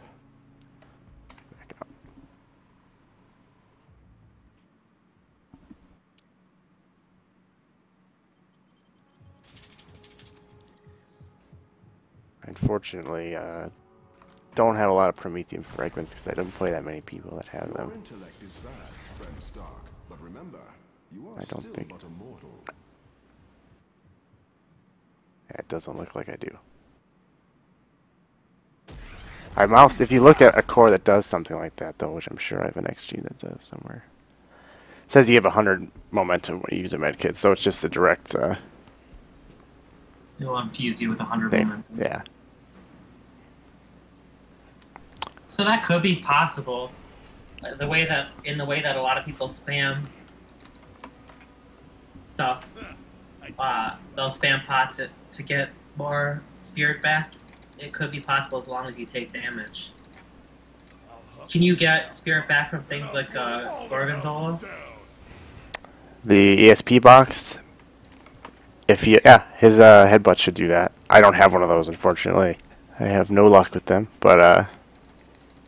Back up. Unfortunately, don't have a lot of Promethean fragments because I don't play that many people that have them.
Your intellect is vast, friend Stark, but remember, you are
I don't
still
think.
but a mortal.
Yeah, it doesn't look like I do. I mouse. If you look at a core that does something like that, though, which I'm sure I have an XG that does somewhere, it says you have 100 momentum when you use a medkit, so it's just a direct.
It'll infuse you with 100
thing.
momentum.
Yeah.
So that could be possible. In the way that a lot of people spam stuff, they'll spam pots to get more spirit back. It could be possible as long as you take damage. Can you get spirit back from things like Gorgonzola?
The ESP box. If you, his headbutt should do that. I don't have one of those, unfortunately. I have no luck with them, but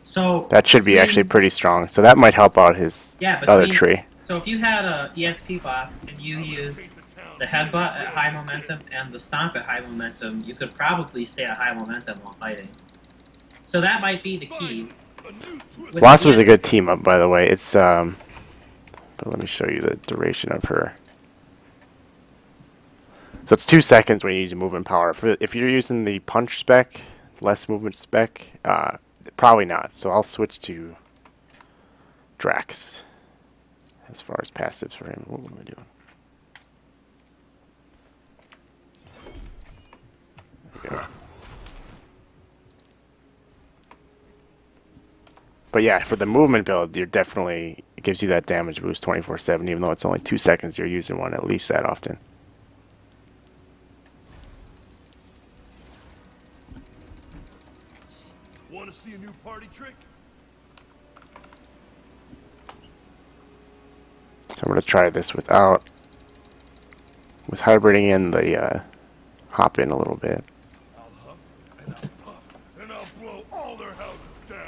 so
that should be actually pretty strong. So that might help out his other tree.
So if you had a ESP box and you used the headbutt at high momentum and the stomp at high momentum, you could probably stay at high momentum while fighting. So that might be the key.
Wasp was a good team up, by the way. It's but let me show you the duration of her. So it's 2 seconds when you use movement power. If you're using the punch spec, less movement spec, probably not. So I'll switch to Drax as far as passives for him. What am I doing? There we go. But yeah, for the movement build, you're definitely, it gives you that damage boost 24/7, even though it's only 2 seconds. You're using one at least that often.
Want to see a new party trick?
So I'm going to try this without with hybriding in the hop in a little bit.
I'll huff and I'll puff and I'll blow all their houses down.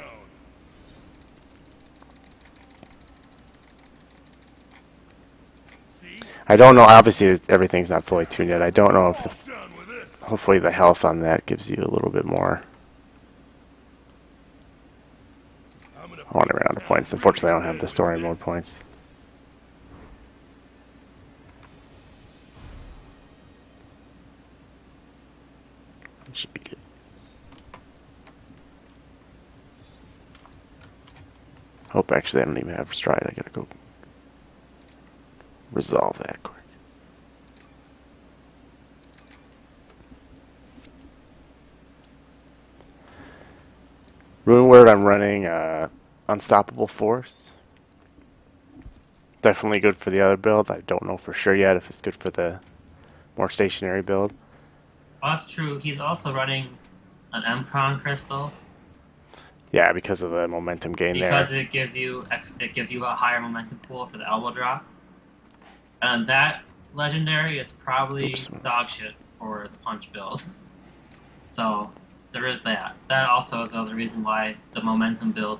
See?
I don't know, obviously everything's not fully tuned yet. I don't know if the,
Done with this.
hopefully the health on that gives you a little bit more.
I'm gonna
I want to run out of points. Unfortunately, I don't have the story mode points. It should be good. Hope actually I don't even have stride. I gotta go resolve that quick. Rune word I'm running Unstoppable Force. Definitely good for the other build. I don't know for sure yet if it's good for the more stationary build.
Well, that's true. He's also running an MCon crystal
Yeah, because of the momentum gain
because
there.
it gives you a higher momentum pool for the elbow drop, and that legendary is probably
Oops.
dog shit for the punch build. So there is that. That also is another reason why the momentum build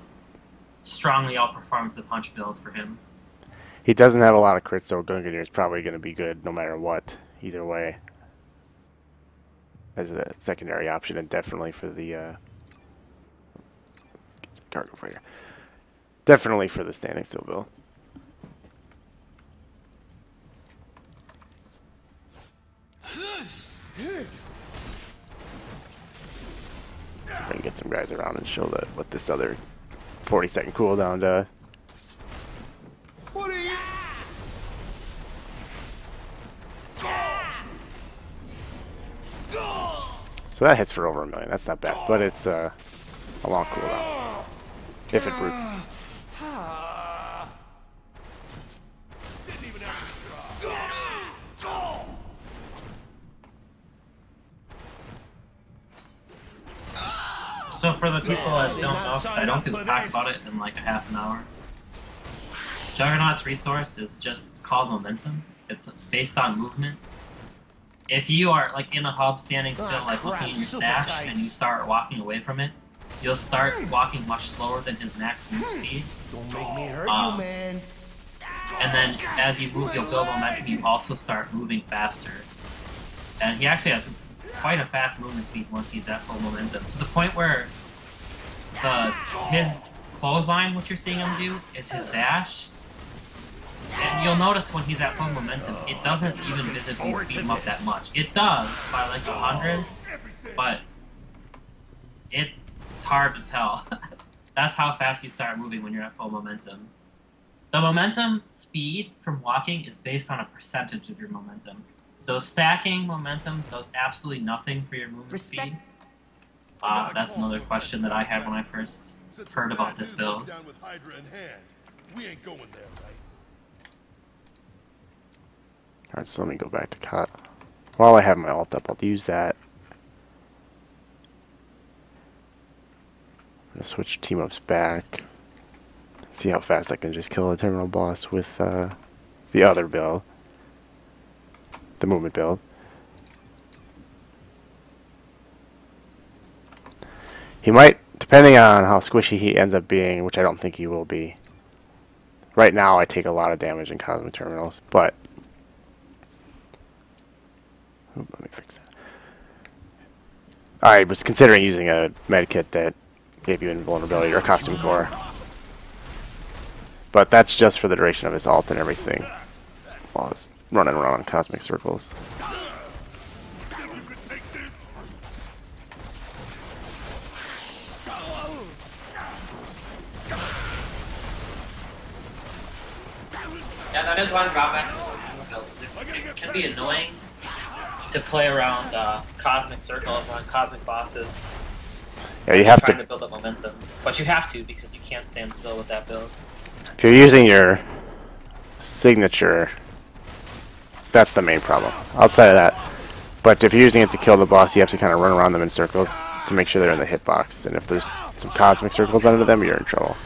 strongly outperforms the punch build for him.
He doesn't have a lot of crits, so Gungnir is probably going to be good no matter what, either way. As a secondary option, and definitely for the cargo fighter. Definitely for the standing still build. See if I can get some guys around and show that what this other 40-second cooldown does.
What are you?
So that hits for over 1 million. That's not bad, but it's a long cooldown. If it brutes.
Didn't even have to try.
So for the people that don't know, because I don't think we talked about it in like a half an hour, Juggernaut's resource is just called momentum. It's based on movement. If you are like in a hub standing still, like looking in your stash, and you start walking away from it, you'll start walking much slower than his max move speed.
Don't make me hurt you, man.
And then as you move, you'll build momentum. You also start moving faster. And he actually has quite a fast movement speed once he's at full momentum, to the point where his clothesline, what you're seeing him do, is his dash. And you'll notice when he's at full momentum, it doesn't even visibly speed him up that much. It does by like 100, but it's hard to tell. That's how fast you start moving when you're at full momentum. The momentum speed from walking is based on a percentage of your momentum. So stacking momentum does absolutely nothing for your movement speed. That's another question that I had when I first heard about this build.
Down with Hydra in hand. We ain't going there, right?
Alright, so let me go back to cut. While I have my ult up, I'll use that. I'm gonna switch team ups back. See how fast I can just kill a terminal boss with the other build. The movement build. He might, depending on how squishy he ends up being, which I don't think he will be. Right now I take a lot of damage in Cosmic Terminals, but let me fix that. I was considering using a medkit that gave you invulnerability or a costume core. But that's just for the duration of his ult and everything. While I was running around in cosmic circles.
You could take this.
Yeah, that is one drawback to the movement build, is it can be annoying to play around cosmic circles on cosmic bosses.
Yeah, you have
trying
to
to build up momentum, but you have to because you can't stand still with that build.
If you're using your signature, that's the main problem. Outside of that, but if you're using it to kill the boss, you have to kind of run around them in circles to make sure they're in the hitbox. And if there's some cosmic circles under them, you're in trouble.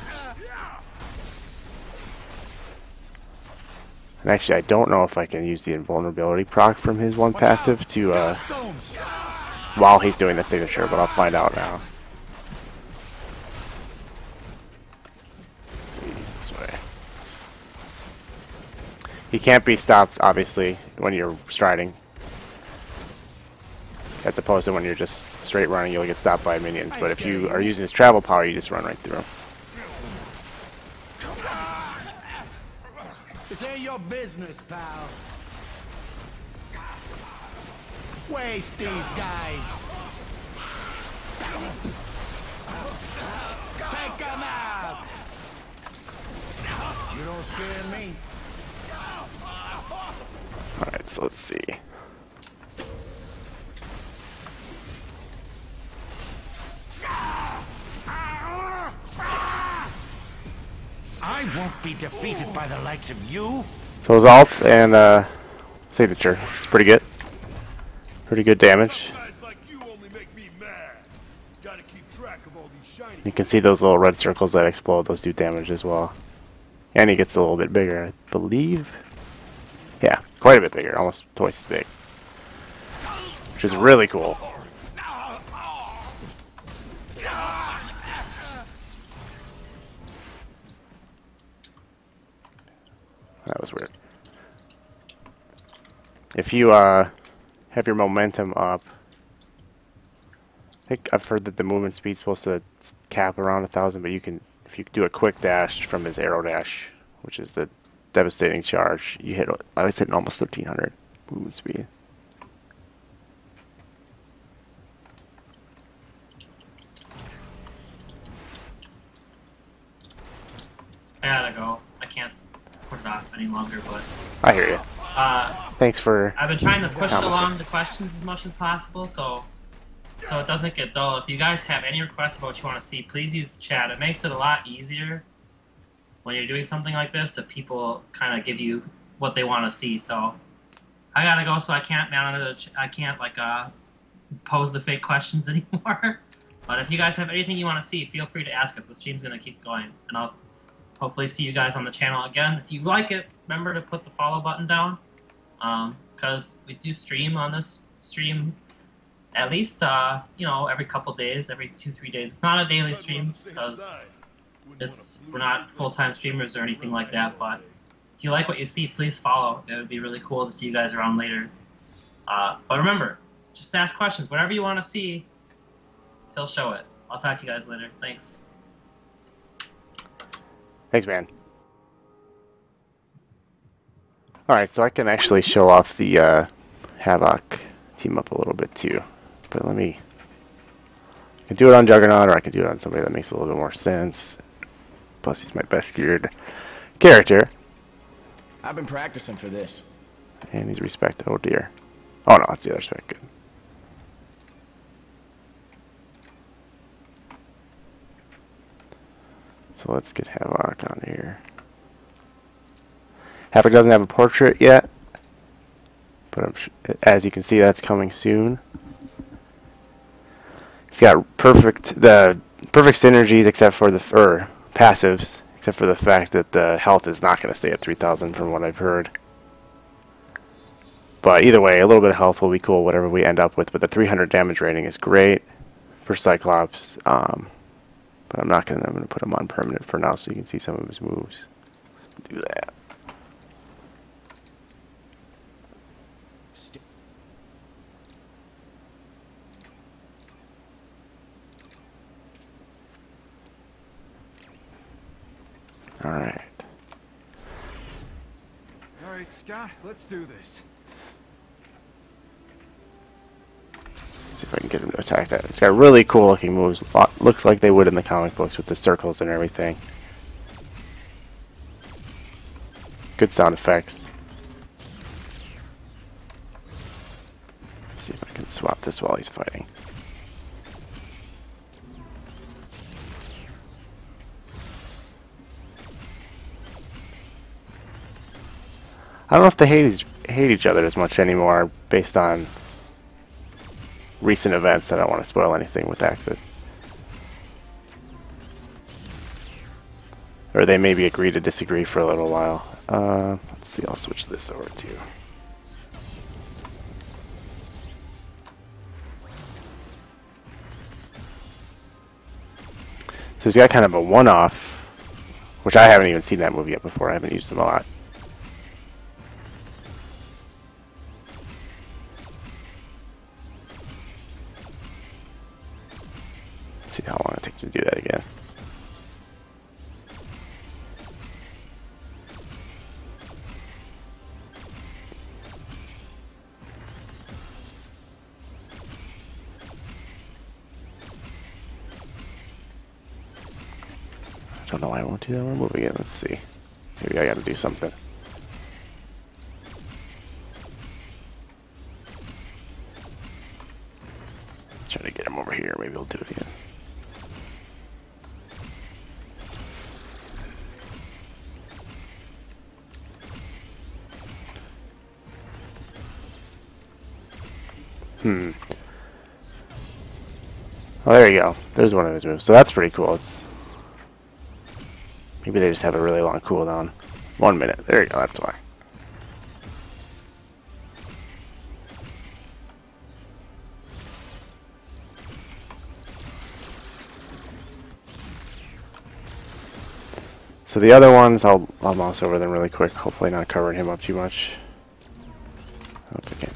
And actually, I don't know if I can use the invulnerability proc from his one passive to, while he's doing the signature, but I'll find out now. Let's see, use this way. He can't be stopped, obviously, when you're striding. As opposed to when you're just straight running, you'll get stopped by minions. But if you are using his travel power, you just run right through him.
This ain't your business, pal. Waste these guys. Take them out. You don't scare me.
Alright, so let's see.
I won't be defeated by the likes of you.
So his ult and signature. It's pretty good. Pretty good damage.
Guys like you only make me mad. Gotta keep track of all these shiny.
You can see those little red circles that explode. Those do damage as well. And he gets a little bit bigger, I believe. Yeah, quite a bit bigger. Almost twice as big. Which is really cool. That was weird. If you have your momentum up, I think I've heard that the movement speed's supposed to cap around 1,000, but you can, if you do a quick dash from his arrow dash, which is the devastating charge, you hit. I was hitting almost 1,300 movement speed.
I gotta go. I can't put it off any longer, but
I hear you. Thanks for.
I've been trying to push
commenting.
along the questions as much as possible, so it doesn't get dull. If you guys have any requests about what you want to see, please use the chat. It makes it a lot easier when you're doing something like this if people kind of give you what they want to see. So I gotta go, so I can't pose the fake questions anymore. But if you guys have anything you want to see, feel free to ask it. The stream's gonna keep going, and I'll hopefully see you guys on the channel again. If you like it, remember to put the follow button down, because we do stream on this stream at least every couple days, every 2-3 days. It's not a daily stream because we're not full-time streamers or anything like that. But if you like what you see, please follow. It would be really cool to see you guys around later. But remember, just ask questions. Whatever you want to see, he'll show it. I'll talk to you guys later. Thanks.
Thanks, man. Alright, so I can actually show off the Havoc team up a little bit too. But I can do it on Juggernaut, or I can do it on somebody that makes a little bit more sense. Plus, he's my best geared character.
I've been practicing for this.
And he's respected. Oh dear. Oh no, that's the other spec. Good. So let's get Havoc on here. Havoc doesn't have a portrait yet, but as you can see, that's coming soon. He's got the perfect synergies, except for the passives, except for the fact that the health is not going to stay at 3,000 from what I've heard. But either way, a little bit of health will be cool, whatever we end up with. But the 300 damage rating is great for Cyclops. But I'm going to put him on permanent for now so you can see some of his moves. Let's do that. Alright.
Alright, Scott, let's do this.
See if I can get him to attack that. It's got really cool looking moves. Looks like they would in the comic books with the circles and everything. Good sound effects. Let's see if I can swap this while he's fighting. I don't know if they hate each other as much anymore based on recent events. I don't want to spoil anything with Axis. Or they maybe agree to disagree for a little while. Let's Let's see, I'll switch this over too. So he's got kind of a one-off, which I haven't even seen that movie yet before. I haven't used him a lot. Let's see how long it takes to do that again. I don't know why I won't do that. We're moving it. Let's see. Maybe I got to do something. Try to get him over here. Maybe we'll do it again. Oh, there you go. There's one of his moves. So that's pretty cool. It's maybe they just have a really long cooldown. 1 minute. There you go. That's why. So the other ones, I'll mouse over them really quick. Hopefully not covering him up too much. Hope I can.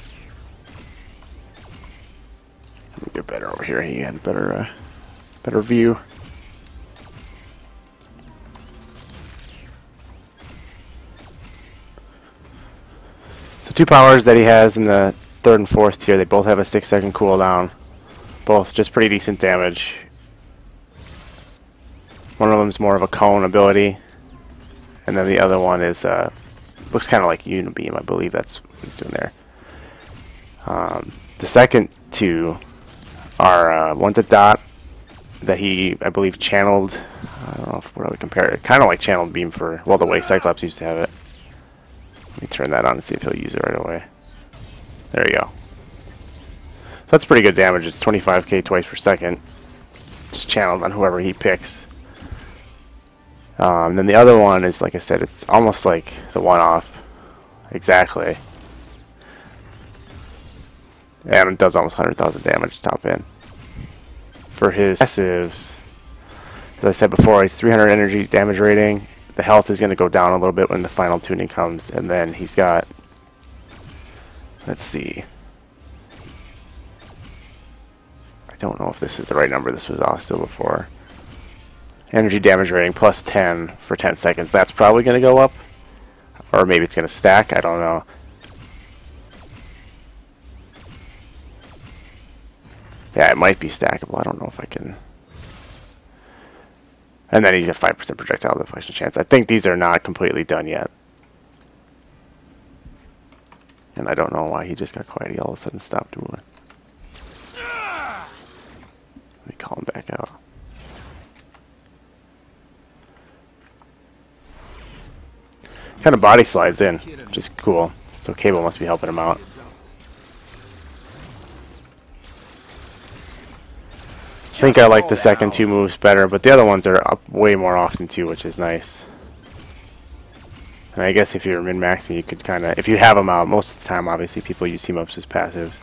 Let me get better over here. He had a better view. So two powers that he has in the third and fourth tier, they both have a 6-second cooldown. Both just pretty decent damage. One of them is more of a cone ability, and then the other one is looks kind of like Unibeam. I believe that's what he's doing there. The second two are one's a dot that he, I believe, channeled. I don't know what I would compare it. Kind of like channeled beam for, well, the way Cyclops used to have it. Let me turn that on and see if he'll use it right away. There you go. So that's pretty good damage. It's 25k twice per second. Just channeled on whoever he picks. Then the other one is, like I said, it's almost like the one-off. Exactly. And it does almost 100,000 damage top in. For his passives, as I said before, he's 300 energy damage rating. The health is going to go down a little bit when the final tuning comes. And then he's got, let's see. I don't know if this is the right number. This was also before. Energy damage rating plus 10 for 10 seconds. That's probably going to go up. Or maybe it's going to stack. I don't know. Yeah, it might be stackable. I don't know if I can. And then he's a 5% projectile deflection chance. I think these are not completely done yet. And I don't know why he just got quiet. He all of a sudden stopped moving. Let me call him back out. Kind of body slides in, which is cool. So Cable must be helping him out. I think I like the second two moves better, but the other ones are up way more often too, which is nice. And I guess if you're min-maxing, you could kind of, if you have them out, most of the time, obviously, people use team-ups as passives.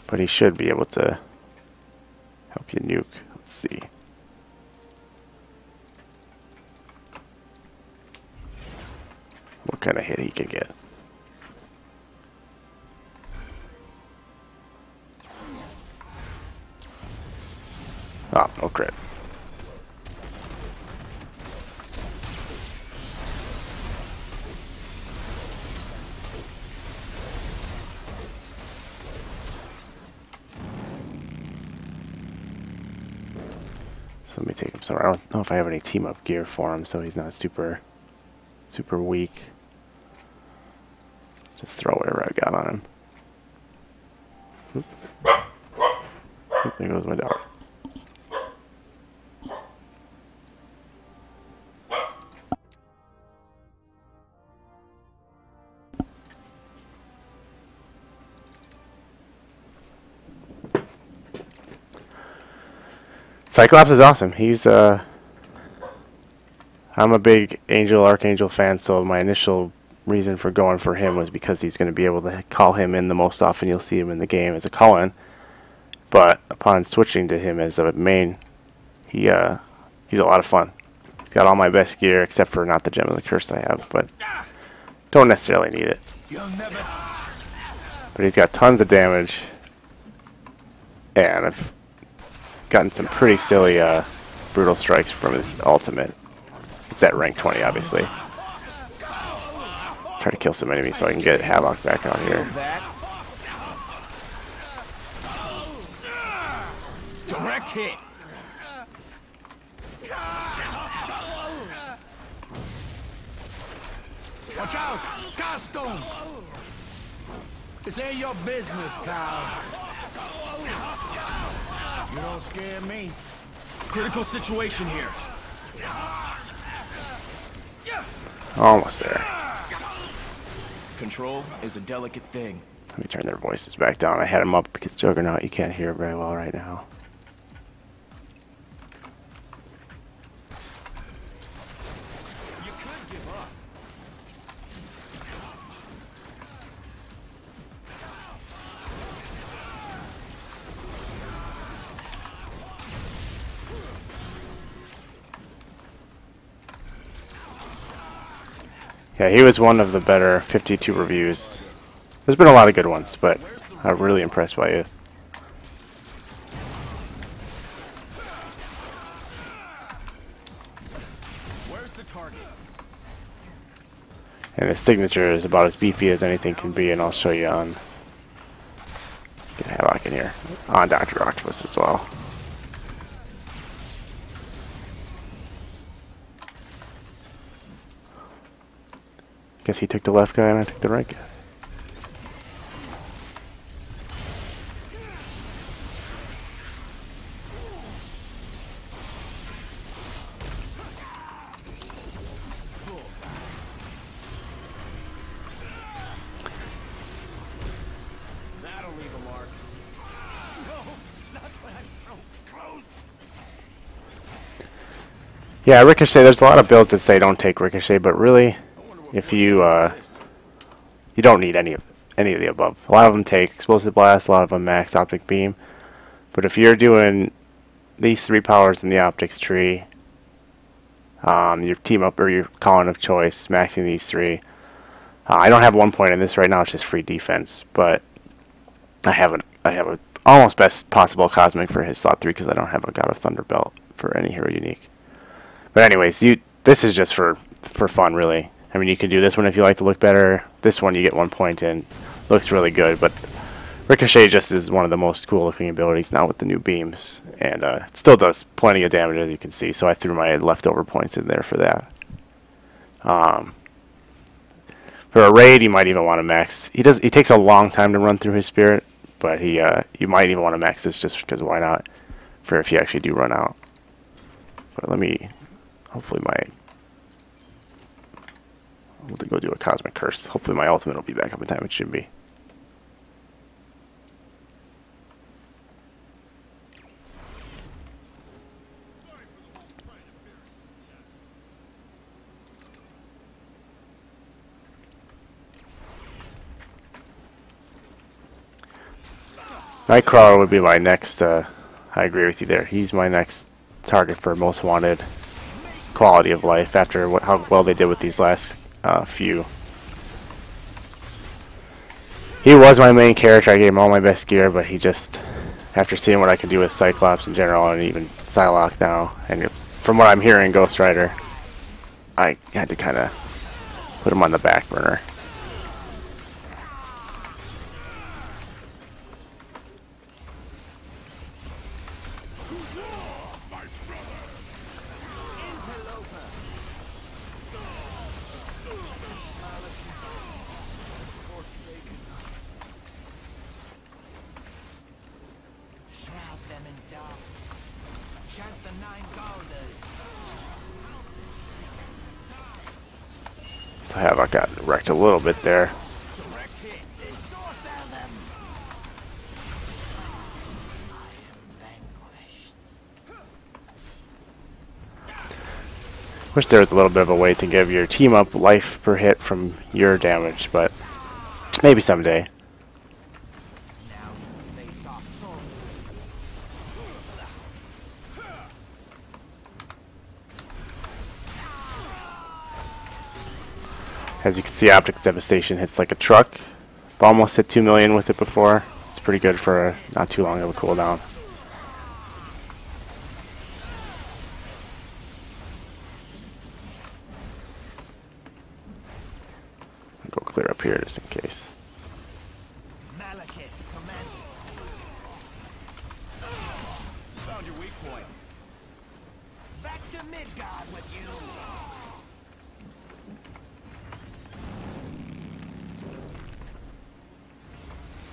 But he should be able to help you nuke. Let's see. What kind of hit he can get. Oh, no crit. So let me take him somewhere. I don't know if I have any team-up gear for him, so he's not super weak. Just throw whatever I got on him. Oop. Oop, there goes my dog. Cyclops is awesome. He's I'm a big Archangel fan, so my initial reason for going for him was because he's going to be able to call him in the most often you'll see him in the game as a call-in. But upon switching to him as a main, he's a lot of fun. He's got all my best gear except for not the Gem of the Curse I have, but don't necessarily need it. But he's got tons of damage, and I've gotten some pretty silly brutal strikes from his ultimate. It's at rank 20, obviously. Try to kill some enemies so I can get Havoc back out here.
Direct hit.
Watch out! Gas stones! This ain't your business, pal. You don't scare me.
Critical situation here.
Almost there.
Control is a delicate thing.
Let me turn their voices back down. I had them up because Juggernaut, you can't hear very well right now.
You could give up.
Yeah, he was one of the better 52 reviews. There's been a lot of good ones, but I'm really impressed by it.
Where's the target?
And his signature is about as beefy as anything can be, and I'll show you on... Get Havoc in here. On Dr. Octopus as well. Guess he took the left guy and I took the right guy.
That'll leave a mark. No, not when I'm so close.
Yeah, Ricochet, there's a lot of builds that say don't take Ricochet, but really, if you you don't need any of the above. A lot of them take Explosive Blast, a lot of them max Optic Beam. But if you're doing these 3 powers in the Optics tree, your team up or your calling of choice, maxing these 3. I don't have 1 point in this right now, it's just free defense, but I have a almost best possible Cosmic for his slot 3 because I don't have a God of Thunder belt for any hero unique. But anyways, this is just for fun, really. I mean, you can do this one if you like to look better. This one you get 1 point in. Looks really good, but Ricochet just is one of the most cool looking abilities now with the new beams. And it still does plenty of damage, as you can see, so I threw my leftover points in there for that. For a raid, you might even want to max. He takes a long time to run through his spirit, but you might even want to max this just because why not? For if you actually do run out. But let me, hopefully I'll go do a Cosmic Curse. Hopefully my ultimate will be back up in time. It should be. Nightcrawler would be my next, I agree with you there. He's my next target for most wanted quality of life after how well they did with these last few. He was my main character. I gave him all my best gear, but he just, after seeing what I could do with Cyclops in general and even Psylocke now, and from what I'm hearing, Ghost Rider, I had to kind of put him on the back burner. So Havoc got wrecked a little bit there. Wish there was a little bit of a way to give your team up life per hit from your damage, but maybe someday.
Now you face off sorcery.
As you can see, Optic Devastation hits like a truck. I've almost hit 2 million with it before. It's pretty good for not too long of a cooldown. I'll go clear up here just in case.
Malekith, command.
Found your weak point.
Back to Midgard with you.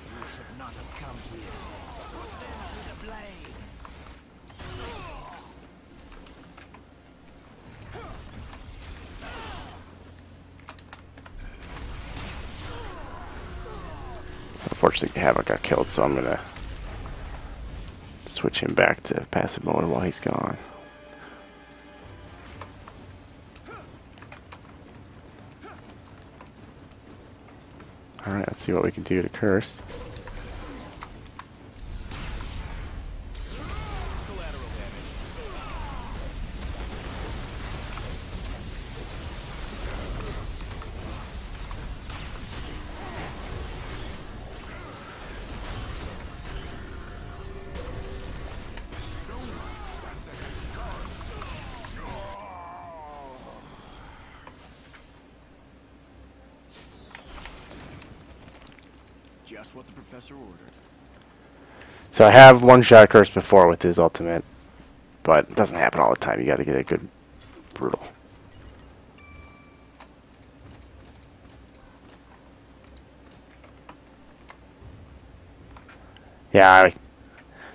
You should not have come here. Put them to the blade.
So unfortunately, Havoc got killed, so I'm gonna switch him back to passive mode while he's gone. Alright, let's see what we can do to curse.
Collateral damage. Just what the professor ordered.
So I have one-shot curse before with his ultimate, but it doesn't happen all the time. You gotta get a good brutal. Yeah,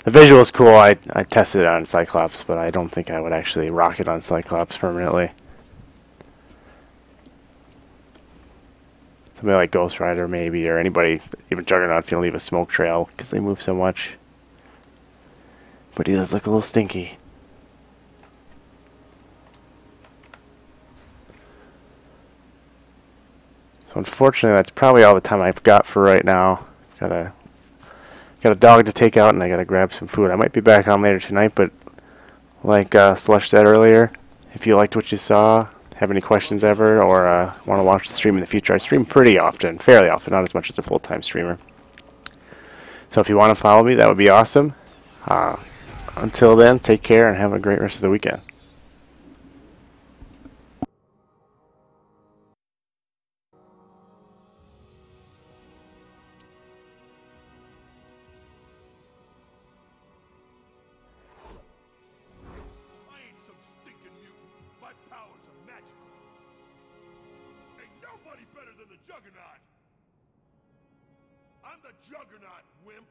the visual is cool. I tested it on Cyclops, but I don't think I would actually rock it on Cyclops permanently. Somebody like Ghost Rider maybe, or anybody, even Juggernaut's gonna leave a smoke trail because they move so much. But he does look a little stinky. So unfortunately, that's probably all the time I've got for right now. Got a dog to take out, and I gotta grab some food. I might be back on later tonight, but like Slush said earlier, if you liked what you saw, have any questions ever, or want to watch the stream in the future, I stream pretty often, fairly often, not as much as a full-time streamer. So if you want to follow me, that would be awesome. Until then, take care and have a great rest of the weekend.
I ain't some stinking mutant. My powers are magical. Ain't nobody better than the Juggernaut. I'm the Juggernaut, wimp.